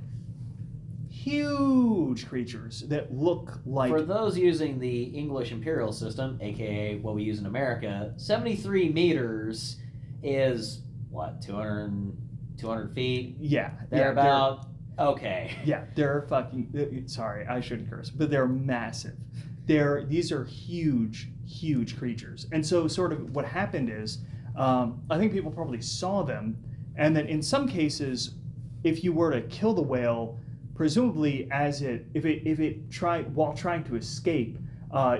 huge creatures that look like... For those using the English imperial system, aka what we use in America, 73 meters is, what, 200 feet? Yeah. They're about... Okay. Yeah, they're fucking... Sorry, I shouldn't curse, but they're massive. These are huge, huge creatures. And so sort of what happened is, I think people probably saw them, and then in some cases, if you were to kill the whale, presumably while trying to escape,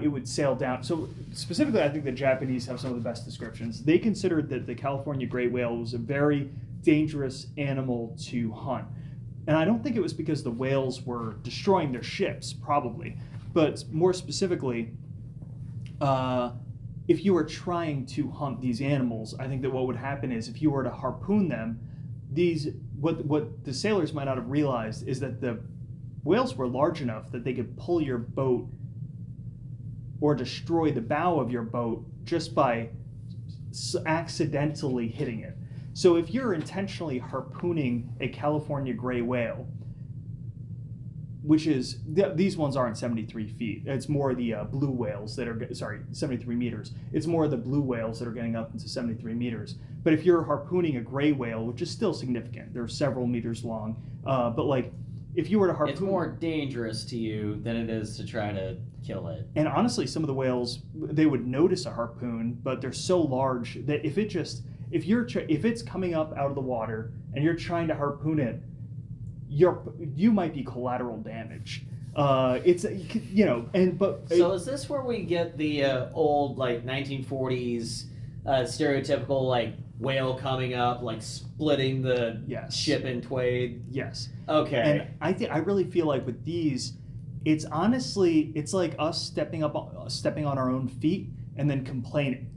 it would sail down. So specifically, I think the Japanese have some of the best descriptions. They considered that the California gray whale was a very dangerous animal to hunt. And I don't think it was because the whales were destroying their ships, probably. But more specifically, if you were trying to hunt these animals, I think that what would happen is if you were to harpoon them, what the sailors might not have realized is that the whales were large enough that they could pull your boat or destroy the bow of your boat just by accidentally hitting it. So if you're intentionally harpooning a California gray whale, which is, these ones aren't 73 feet. It's more the blue whales that are, 73 meters. It's more the blue whales that are getting up into 73 meters. But if you're harpooning a gray whale, which is still significant, they're several meters long, but like, if you were to harpoon... It's more dangerous to you than it is to try to kill it. And honestly, some of the whales, they would notice a harpoon, but they're so large that if it's coming up out of the water and you're trying to harpoon it, you might be collateral damage. So is this where we get the old 1940s stereotypical whale coming up, splitting the ship in twain? Yes. Okay. And I really feel like with these, it's like us stepping on our own feet and then complaining.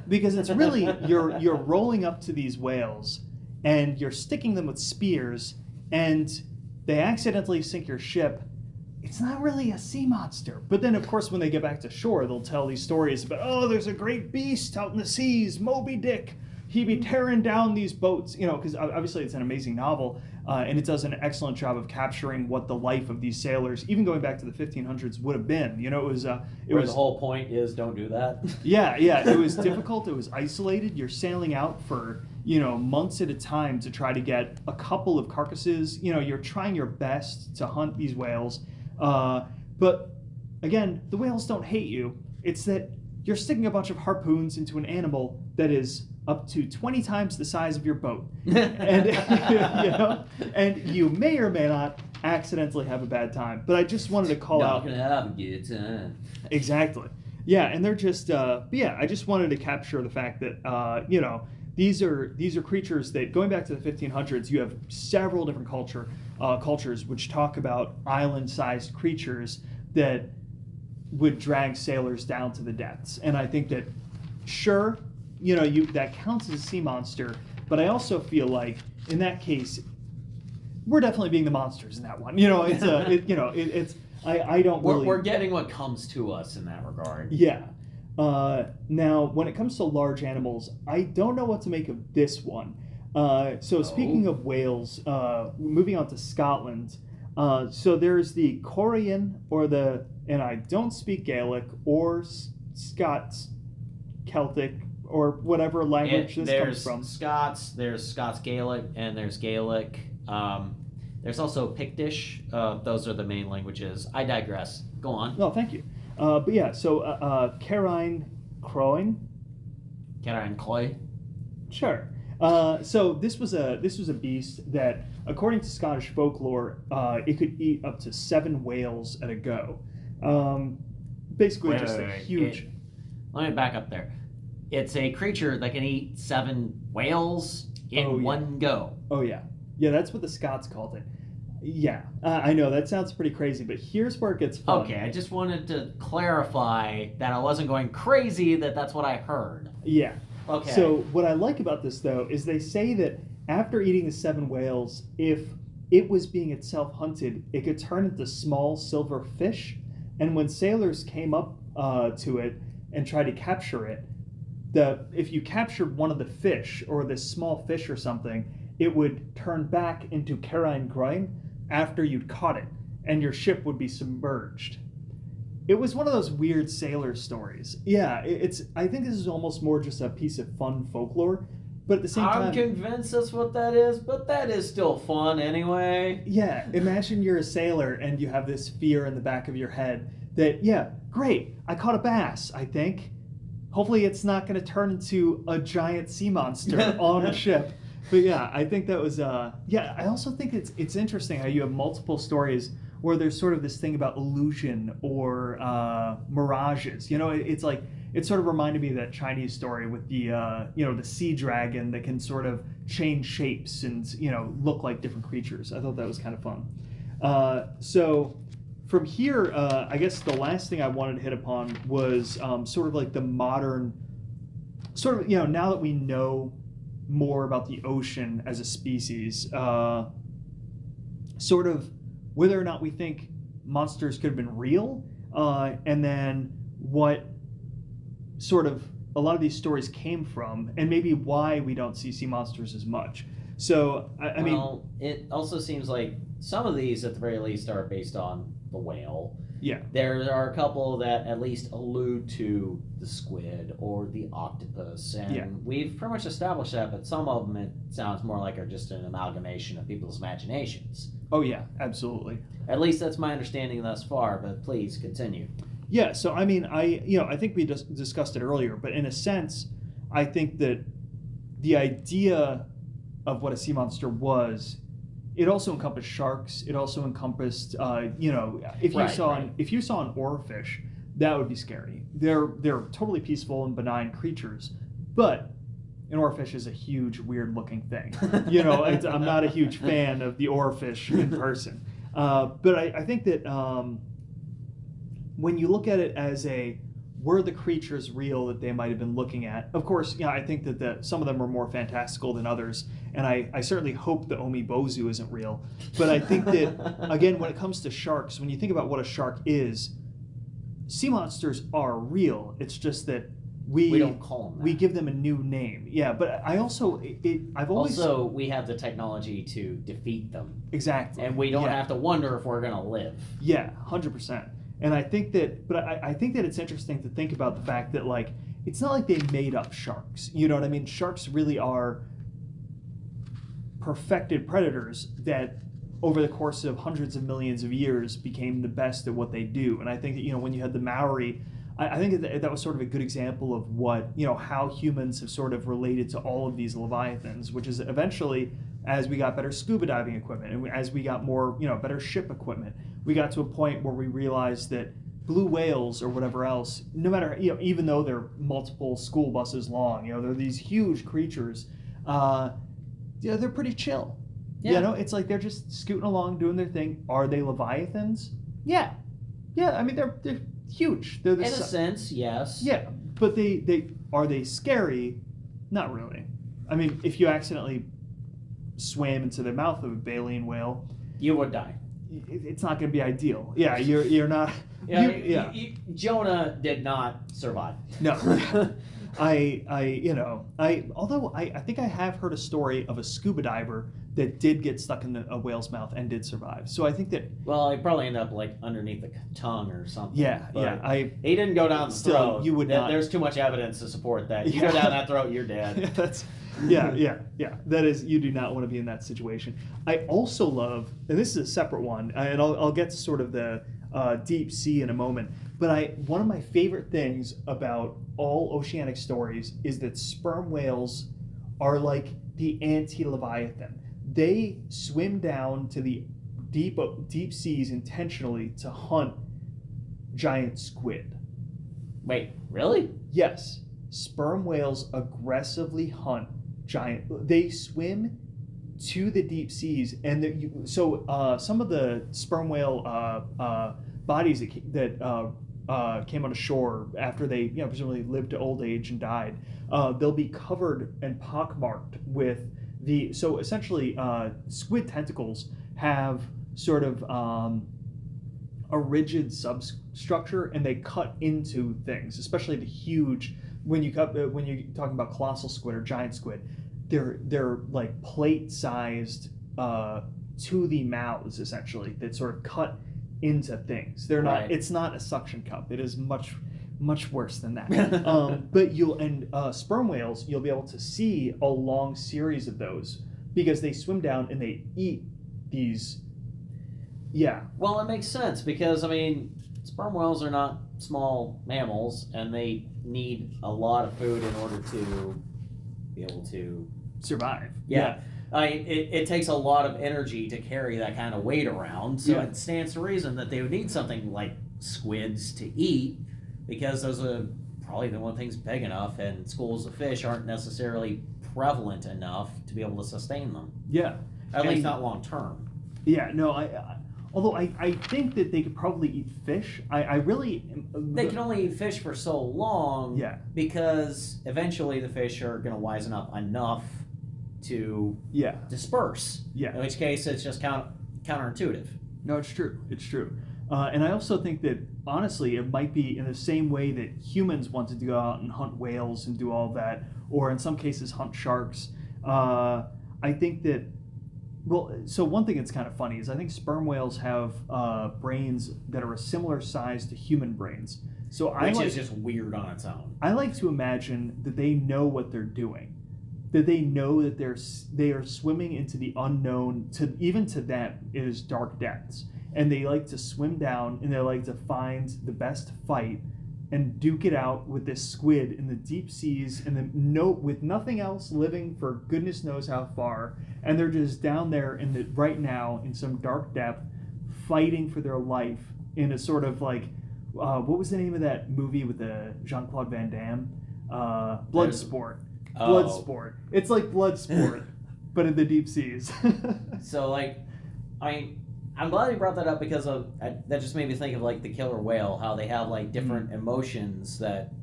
Because it's really you're rolling up to these whales and you're sticking them with spears, and they accidentally sink your ship. It's not really a sea monster. But then, of course, when they get back to shore, they'll tell these stories about, there's a great beast out in the seas, Moby Dick. He be tearing down these boats, because obviously it's an amazing novel, and it does an excellent job of capturing what the life of these sailors, even going back to the 1500s, would have been. It was the whole point is don't do that. Yeah, it was difficult. It was isolated. You're sailing out for months at a time to try to get a couple of carcasses. You're trying your best to hunt these whales, but again, the whales don't hate you. It's that you're sticking a bunch of harpoons into an animal that is up to 20 times the size of your boat. And and you may or may not accidentally have a bad time. But I just wanted to call out. Not gonna have a good time. Exactly. Yeah, and they're just I just wanted to capture the fact that these are creatures that, going back to the 1500s, you have several different cultures which talk about island-sized creatures that would drag sailors down to the depths. And I think that, sure, that counts as a sea monster, but I also feel like in that case, we're definitely being the monsters in that one. It's I don't really. We're getting what comes to us in that regard. Yeah. Now, when it comes to large animals, I don't know what to make of this one. So speaking of whales, moving on to Scotland. So there's the Corian, and I don't speak Gaelic or Scots, Celtic, or whatever language this comes from. There's Scots Gaelic, and there's Gaelic. There's also Pictish. Those are the main languages. I digress. Go on. No, thank you. But yeah, so Carine Croin. Carine Cloy. Sure. So this was a beast that, according to Scottish folklore, it could eat up to 7 whales at a go. Basically, huge. Let me back up there. It's a creature that can eat 7 whales in one go. Oh yeah, that's what the Scots called it. Yeah, I know that sounds pretty crazy, but here's where it gets fun. Okay, I just wanted to clarify that I wasn't going crazy. That's what I heard. Yeah. Okay. So what I like about this, though, is they say that after eating the 7 whales, if it was being itself hunted, it could turn into small silver fish, and when sailors came up to it and tried to capture it, if you captured one of the fish or this small fish or something, it would turn back into Carine Groin after you'd caught it, and your ship would be submerged. It was one of those weird sailor stories. Yeah, I think this is almost more just a piece of fun folklore, but at the same time... I'm convinced that's what that is, but that is still fun anyway. Yeah, imagine you're a sailor and you have this fear in the back of your head that, yeah, great, I caught a bass, I think. Hopefully it's not going to turn into a giant sea monster on a ship. But yeah, I think that was... I also think it's interesting how you have multiple stories where there's sort of this thing about illusion or mirages. It sort of reminded me of that Chinese story with the the sea dragon that can sort of change shapes and look like different creatures. I thought that was kind of fun. So from here, I guess the last thing I wanted to hit upon was sort of like the modern sort of now that we know more about the ocean as a species, sort of whether or not we think monsters could have been real, and then what sort of a lot of these stories came from, and maybe why we don't see sea monsters as much. So, I mean... Well, it also seems like some of these, at the very least, are based on the whale. Yeah. There are a couple that at least allude to the squid or the octopus, and we've pretty much established that, but some of them, it sounds more like are just an amalgamation of people's imaginations. Oh yeah, absolutely. At least that's my understanding thus far, but please continue. Yeah, so I mean, I think we just discussed it earlier, but in a sense, I think that the idea of what a sea monster was, it also encompassed sharks. It also encompassed, if you saw an oarfish, that would be scary. They're totally peaceful and benign creatures, but an oarfish is a huge, weird-looking thing. I'm not a huge fan of the oarfish in person, but I think that when you look at it as were the creatures real that they might have been looking at? Of course, I think that some of them are more fantastical than others, and I certainly hope the Omibozu isn't real. But I think that, again, when it comes to sharks, when you think about what a shark is, sea monsters are real. It's just that we don't call them that. We give them a new name. Yeah, but I also, we have the technology to defeat them. Exactly. And we don't have to wonder if we're going to live. Yeah, 100%. And I think that, but I think that it's interesting to think about the fact that, like, it's not like they made up sharks. You know what I mean? Sharks really are perfected predators that over the course of hundreds of millions of years became the best at what they do. And I think that, when you had the Maori, I think that was sort of a good example of what, how humans have sort of related to all of these leviathans, which is eventually, as we got better scuba diving equipment and as we got more, better ship equipment, we got to a point where we realized that blue whales or whatever else, no matter, even though they're multiple school buses long, they're these huge creatures, they're pretty chill. Yeah. It's like they're just scooting along, doing their thing. Are they leviathans? Yeah. Yeah, I mean, they're huge. They're in a sense, yes. Yeah, but they are they scary? Not really. I mean, if you accidentally swam into the mouth of a baleen whale, You would die. it's not going to be ideal. Yeah, you're not. Jonah did not survive. No. Although I think I have heard a story of a scuba diver that did get stuck in a whale's mouth and did survive. So I think that. Well, he probably ended up like underneath the tongue or something. Yeah, but yeah. He didn't go down the throat. You would not. There's too much evidence to support that. You go down that throat, you're dead. Yeah. That is, you do not want to be in that situation. I also love, and this is a separate one, and I'll get to sort of the deep sea in a moment. But one of my favorite things about all oceanic stories is that sperm whales are like the anti-Leviathan. They swim down to the deep seas intentionally to hunt giant squid. Wait, really? Yes, sperm whales aggressively hunt giant. They swim to the deep seas, and some of the sperm whale bodies that came on shore after they, presumably lived to old age and died, they'll be covered and pockmarked with so essentially squid tentacles have sort of a rigid substructure, and they cut into things, especially the huge, when you're talking about colossal squid or giant squid, they're like plate-sized toothy mouths, essentially, that sort of cut into things. They're not. Right. It's not a suction cup. It is much worse than that. But sperm whales, you'll be able to see a long series of those because they swim down and they eat these. Yeah. Well, it makes sense because sperm whales are not small mammals, and they need a lot of food in order to be able to survive. Yeah. It takes a lot of energy to carry that kind of weight around, so it stands to reason that they would need something like squids to eat, because those are probably the one things big enough, and schools of fish aren't necessarily prevalent enough to be able to sustain them. Yeah. At least not long term. Yeah, no, although I think that they could probably eat fish. They can only eat fish for so long, because eventually the fish are going to wisen up enough to disperse. Yeah. In which case, it's just counterintuitive. No, it's true. It's true. And I also think that, honestly, it might be in the same way that humans wanted to go out and hunt whales and do all that, or in some cases hunt sharks. I think that, so one thing that's kind of funny is I think sperm whales have brains that are a similar size to human brains. Which is just weird on its own. I like to imagine that they know what they're doing. That they know that they are swimming into the unknown. Even to them, it is dark depths, and they like to swim down, and they like to find the best fight and duke it out with this squid in the deep seas, and with nothing else living for goodness knows how far, and they're just down there right now in some dark depth, fighting for their life in a sort of like, what was the name of that movie with the Jean-Claude Van Damme? Bloodsport. Bloodsport. It's like Bloodsport, but in the deep seas. So, I'm glad you brought that up because that just made me think of the killer whale, how they have different emotions that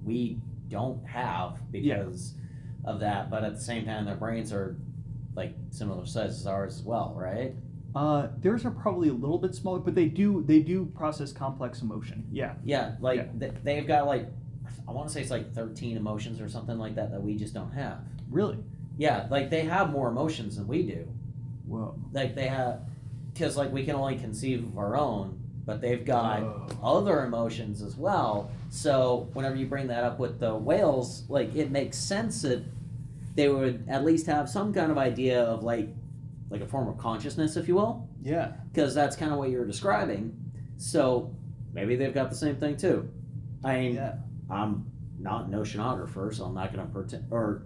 we don't have because of that, but at the same time, their brains are similar size as ours as well, right? Theirs are probably a little bit smaller, but they do process complex emotion. Yeah. Yeah, they've got I want to say it's 13 emotions or something like that we just don't have. Really? Yeah, they have more emotions than we do. Whoa. They have, because we can only conceive of our own, but they've got other emotions as well. So whenever you bring that up with the whales, it makes sense that they would at least have some kind of idea of like a form of consciousness, if you will. Yeah. Because that's kind of what you're describing. So maybe they've got the same thing too. I'm not an oceanographer, so I'm not going to pretend, or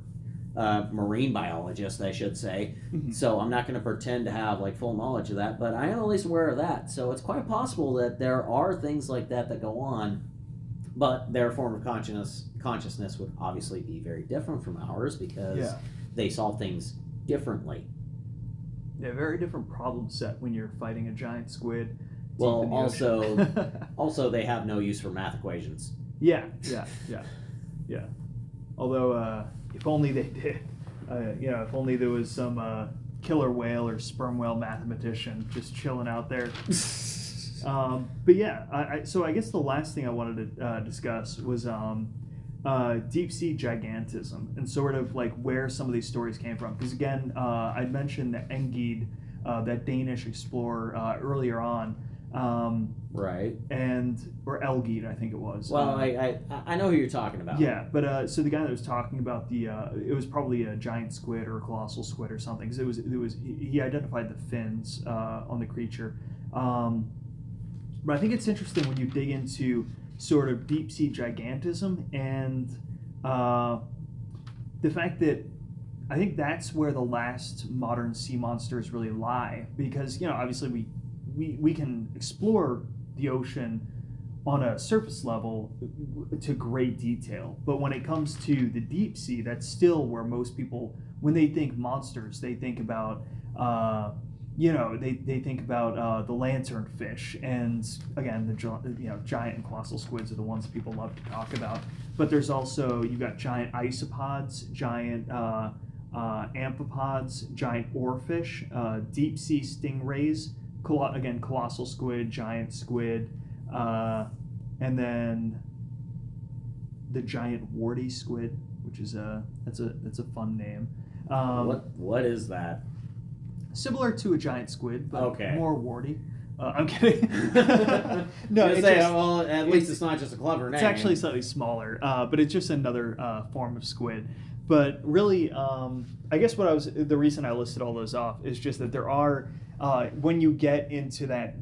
marine biologist, I should say. Mm-hmm. So I'm not going to pretend to have full knowledge of that, but I am at least aware of that. So it's quite possible that there are things like that go on, but their form of consciousness would obviously be very different from ours because they solve things differently. Yeah, very different problem set when you're fighting a giant squid. Well, also they have no use for math equations. Yeah. Although, if only they did. If only there was some killer whale or sperm whale mathematician just chilling out there. But yeah, so I guess the last thing I wanted to discuss was deep sea gigantism and sort of like where some of these stories came from. Because again, I mentioned that Engid, that Danish explorer earlier on, right, or Elgid, I think it was. Well, I know who you're talking about. Yeah, but so the guy that was talking about it was probably a giant squid or a colossal squid or something. Because he identified the fins on the creature. But I think it's interesting when you dig into sort of deep sea gigantism and the fact that I think that's where the last modern sea monsters really lie, because obviously we can explore the ocean on a surface level to great detail, but when it comes to the deep sea, that's still where most people, when they think monsters, they think about they think about the lanternfish, and again, the giant and colossal squids are the ones people love to talk about. But there's also, you've got giant isopods, giant amphipods, giant oarfish, deep sea stingrays, again, colossal squid, giant squid, and then the giant warty squid, which is that's a fun name. What is that? Similar to a giant squid, but okay, more warty. I'm kidding. No, at least it's not just a clever name. It's actually slightly smaller, but it's just another form of squid. But really, I guess the reason I listed all those off is just that there are, when you get into that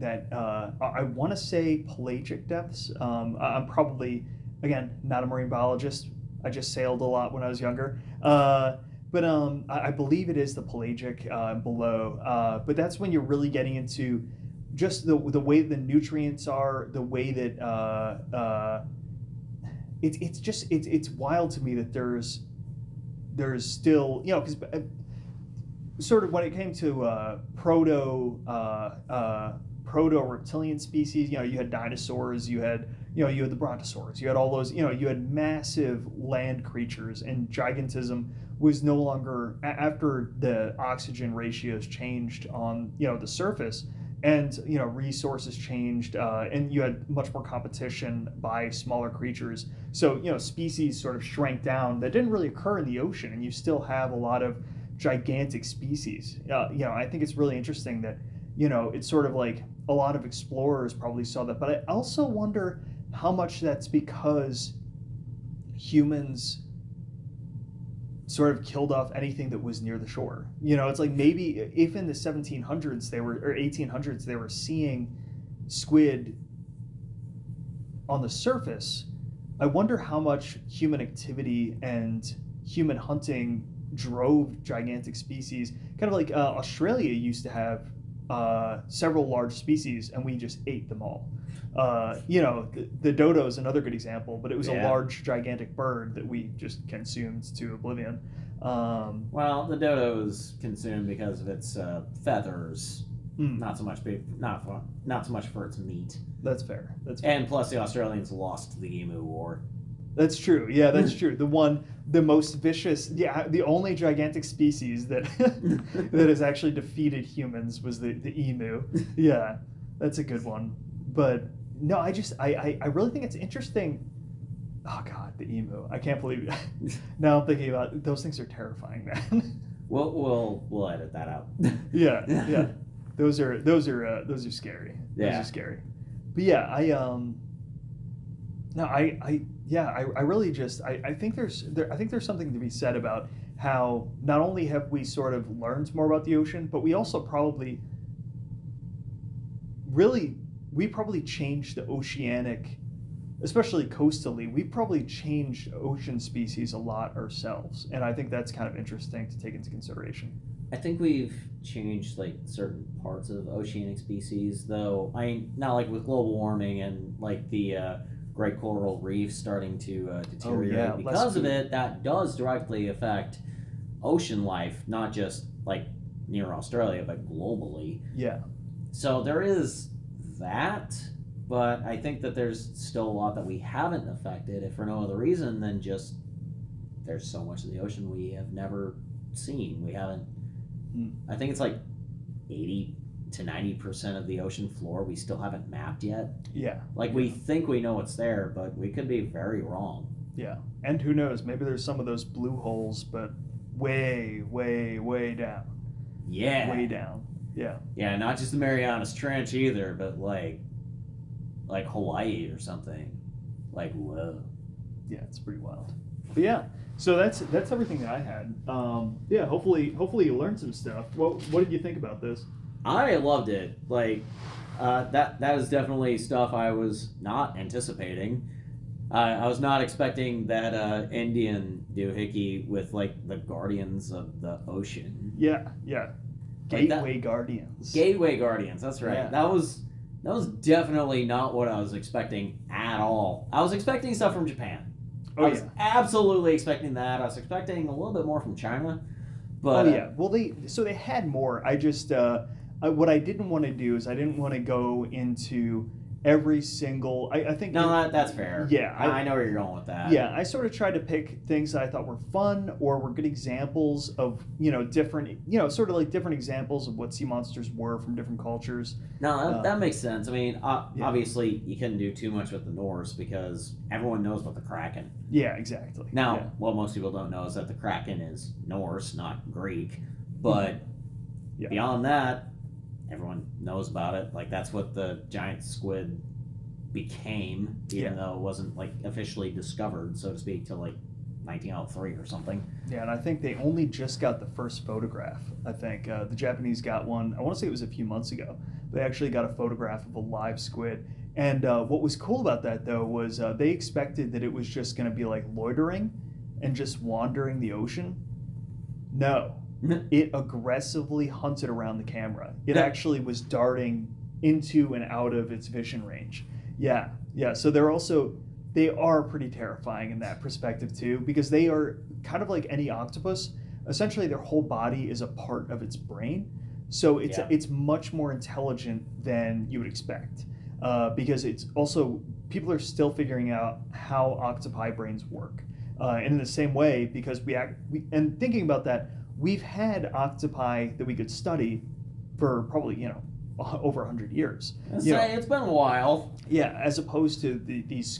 I want to say pelagic depths. I'm probably, again, not a marine biologist. I just sailed a lot when I was younger. But I believe it is the pelagic below. But that's when you're really getting into just the way the nutrients are, the way that it's wild to me that there's still, because sort of when it came to proto reptilian species, you had dinosaurs, you had the brontosaurs, you had all those, you had massive land creatures, and gigantism was no longer, after the oxygen ratios changed on the surface, and resources changed, and you had much more competition by smaller creatures. So species sort of shrank down that didn't really occur in the ocean, and you still have a lot of gigantic species. I think it's really interesting that it's sort of like a lot of explorers probably saw that, but I also wonder how much that's because humans sort of killed off anything that was near the shore. It's like maybe if in the 1700s or 1800s they were seeing squid on the surface, I wonder how much human activity and human hunting drove gigantic species. Kind of like Australia used to have several large species, and we just ate them all. The dodo is another good example, but it was a large, gigantic bird that we just consumed to oblivion. Well, the dodo is consumed because of its feathers, not so much for its meat. That's fair. And plus, the Australians lost the emu war. That's true. Yeah, that's true. The most vicious, the only gigantic species that that has actually defeated humans was the emu. Yeah, that's a good one. But no, I really think it's interesting. Oh God, the emu! I can't believe it. Now I'm thinking about it. Those things are terrifying, man. We'll edit that out. Yeah. Those are scary. Yeah. Those are scary. But yeah, I really just I think there's something to be said about how not only have we sort of learned more about the ocean, but we also probably changed the oceanic, especially coastally, we probably changed ocean species a lot ourselves, and I think that's kind of interesting to take into consideration. I think we've changed like certain parts of oceanic species, though. Not like with global warming and like the great coral reefs starting to deteriorate. Because of it, that does directly affect ocean life, not just like near Australia, but globally. Yeah. So there is that, but I think that there's still a lot that we haven't affected, if for no other reason than just there's so much of the ocean we have never seen. We haven't Hmm. I think it's like 80 to 90% of the ocean floor we still haven't mapped yet. Yeah. Like, we think we know what's there, but we could be very wrong. Yeah. And who knows? Maybe there's some of those blue holes, but way, way, way down. Yeah. Way down. Yeah. Yeah, not just the Marianas Trench either, but like Hawaii or something. Like, whoa. Yeah, it's pretty wild. But yeah, so that's everything that I had. Yeah, hopefully you learned some stuff. What did you think about this? I loved it. Like, that is definitely stuff I was not anticipating. I was not expecting that Indian doohickey with like the Guardians of the Ocean. Yeah. Like Gateway Guardians. Gateway Guardians. That's right. Yeah. That was definitely not what I was expecting at all. I was expecting stuff from Japan. Oh, I was absolutely expecting that. I was expecting a little bit more from China. But Oh yeah. Well, they had more. I just what I didn't want to do is I didn't want to go into every single. I think no, that's fair. Yeah, I know where you're going with that. Yeah, I sort of tried to pick things that I thought were fun or were good examples of different sort of like different examples of what sea monsters were from different cultures. No, that makes sense. I mean, obviously you couldn't do too much with the Norse because everyone knows about the Kraken. Yeah, exactly. Now, Yeah. what most people don't know is that the Kraken is Norse, not Greek. But Yeah. beyond that, everyone knows about it. Like, that's what the giant squid became, even though it wasn't like officially discovered, so to speak, till like 1903 or something. Yeah, and I think they only just got the first photograph. I think the Japanese got one. I want to say it was a few months ago. They actually got a photograph of a live squid. And what was cool about that though was they expected that it was just going to be like loitering and just wandering the ocean. No, it aggressively hunted around the camera. It actually was darting into and out of its vision range. Yeah. So they are pretty terrifying in that perspective too, because they are kind of like any octopus. Essentially, their whole body is a part of its brain, so it's much more intelligent than you would expect. Because it's also people are still figuring out how octopi brains work, and in the same way, because and thinking about that, we've had octopi that we could study for probably over 100 years. It's been a while. Yeah, as opposed to these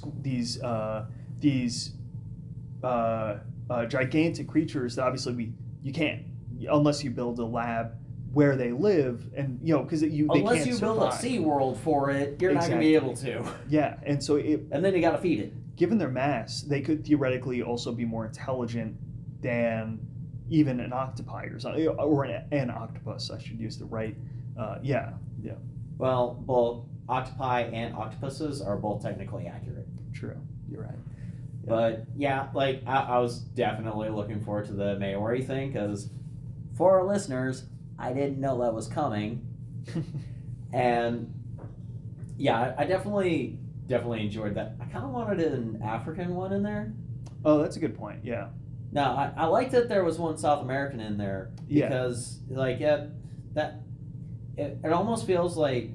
gigantic creatures that obviously you can't unless you build a lab where they live, and because they unless can't you build a survive. Sea World for it, you're not going to be able to. Yeah, and so and then you got to feed it. Given their mass, they could theoretically also be more intelligent than even an octopi or an octopus. I should use the right. Yeah. Well, both octopi and octopuses are both technically accurate. True. You're right. Yeah. But yeah, like I was definitely looking forward to the Maori thing because for our listeners, I didn't know that was coming, and yeah, I definitely enjoyed that. I kind of wanted an African one in there. Oh, that's a good point. Yeah. Now I liked that there was one South American in there because it almost feels like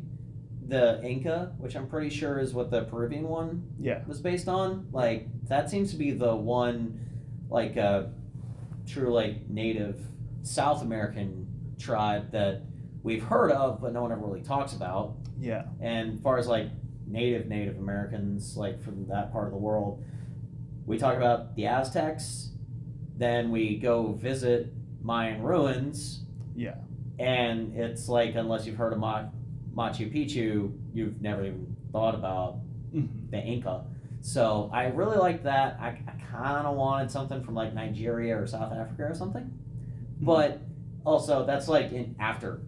the Inca, which I'm pretty sure is what the Peruvian one was based on. Like that seems to be the one, like true like native South American tribe that we've heard of, but no one ever really talks about. Yeah. And as far as like Native Americans, like from that part of the world, we talk about the Aztecs. Then we go visit Mayan ruins. Yeah. And it's like, unless you've heard of Machu Picchu, you've never even thought about the Inca. So I really liked that. I kind of wanted something from like Nigeria or South Africa or something. But also, that's like an after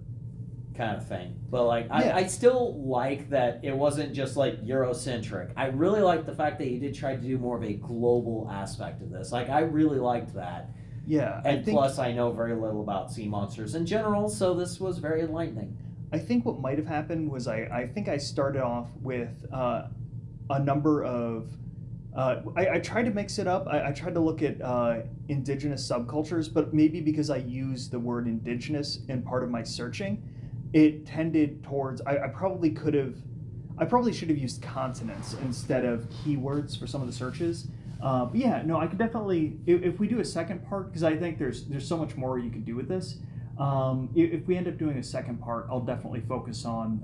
kind of thing. But like, I still like that it wasn't just like Eurocentric. I really liked the fact that you did try to do more of a global aspect of this. Like, I really liked that. Yeah. And plus, I know very little about sea monsters in general, so this was very enlightening. I think what might have happened was I think I started off with a number of I tried to mix it up. I tried to look at indigenous subcultures, but maybe because I used the word indigenous in part of my searching, it tended towards I probably should have used continents instead of keywords for some of the searches. But yeah, no, I could definitely if we do a second part, because I think there's so much more you could do with this. If we end up doing a second part, I'll definitely focus on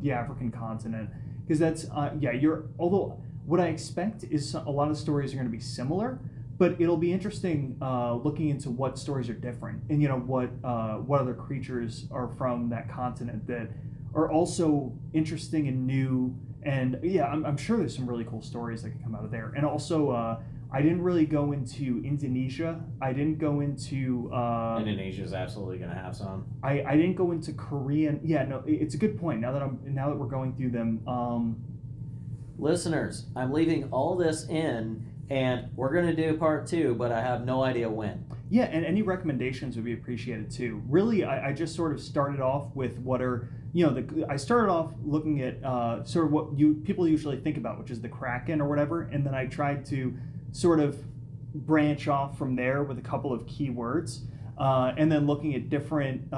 the African continent, because that's you're although what I expect is a lot of stories are going to be similar, but it'll be interesting looking into what stories are different, and what other creatures are from that continent that are also interesting and new. And yeah, I'm sure there's some really cool stories that can come out of there. And also, I didn't really go into Indonesia. I didn't go into Indonesia's absolutely going to have some. I didn't go into Korean. Yeah, no, it's a good point. Now that we're going through them, Listeners, I'm leaving all this in, and we're going to do part 2, but I have no idea when. Yeah, and any recommendations would be appreciated too. Really, I just sort of started off with what are I started off looking at sort of what people usually think about, which is the Kraken or whatever, and then I tried to sort of branch off from there with a couple of keywords, and then looking at different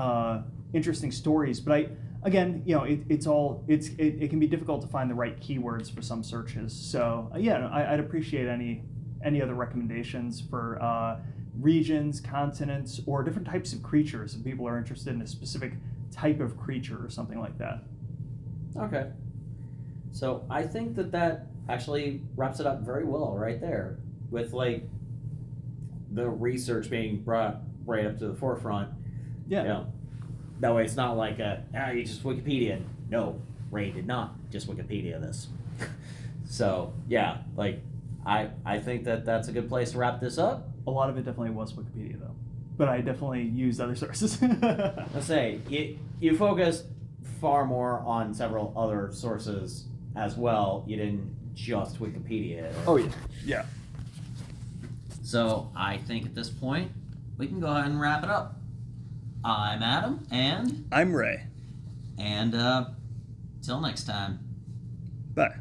interesting stories. But again, it can be difficult to find the right keywords for some searches. So I'd appreciate any other recommendations for regions, continents, or different types of creatures if people are interested in a specific type of creature or something like that. Okay. So I think that actually wraps it up very well right there, with like the research being brought right up to the forefront. Yeah. That way it's not like you just Wikipedia. No, Ray did not just Wikipedia this. So yeah, like I think that's a good place to wrap this up. A lot of it definitely was Wikipedia though, but I definitely used other sources. Let's say you focused far more on several other sources as well. You didn't just Wikipedia it. Oh yeah. So I think at this point we can go ahead and wrap it up. I'm Adam, and I'm Ray. And till next time. Bye.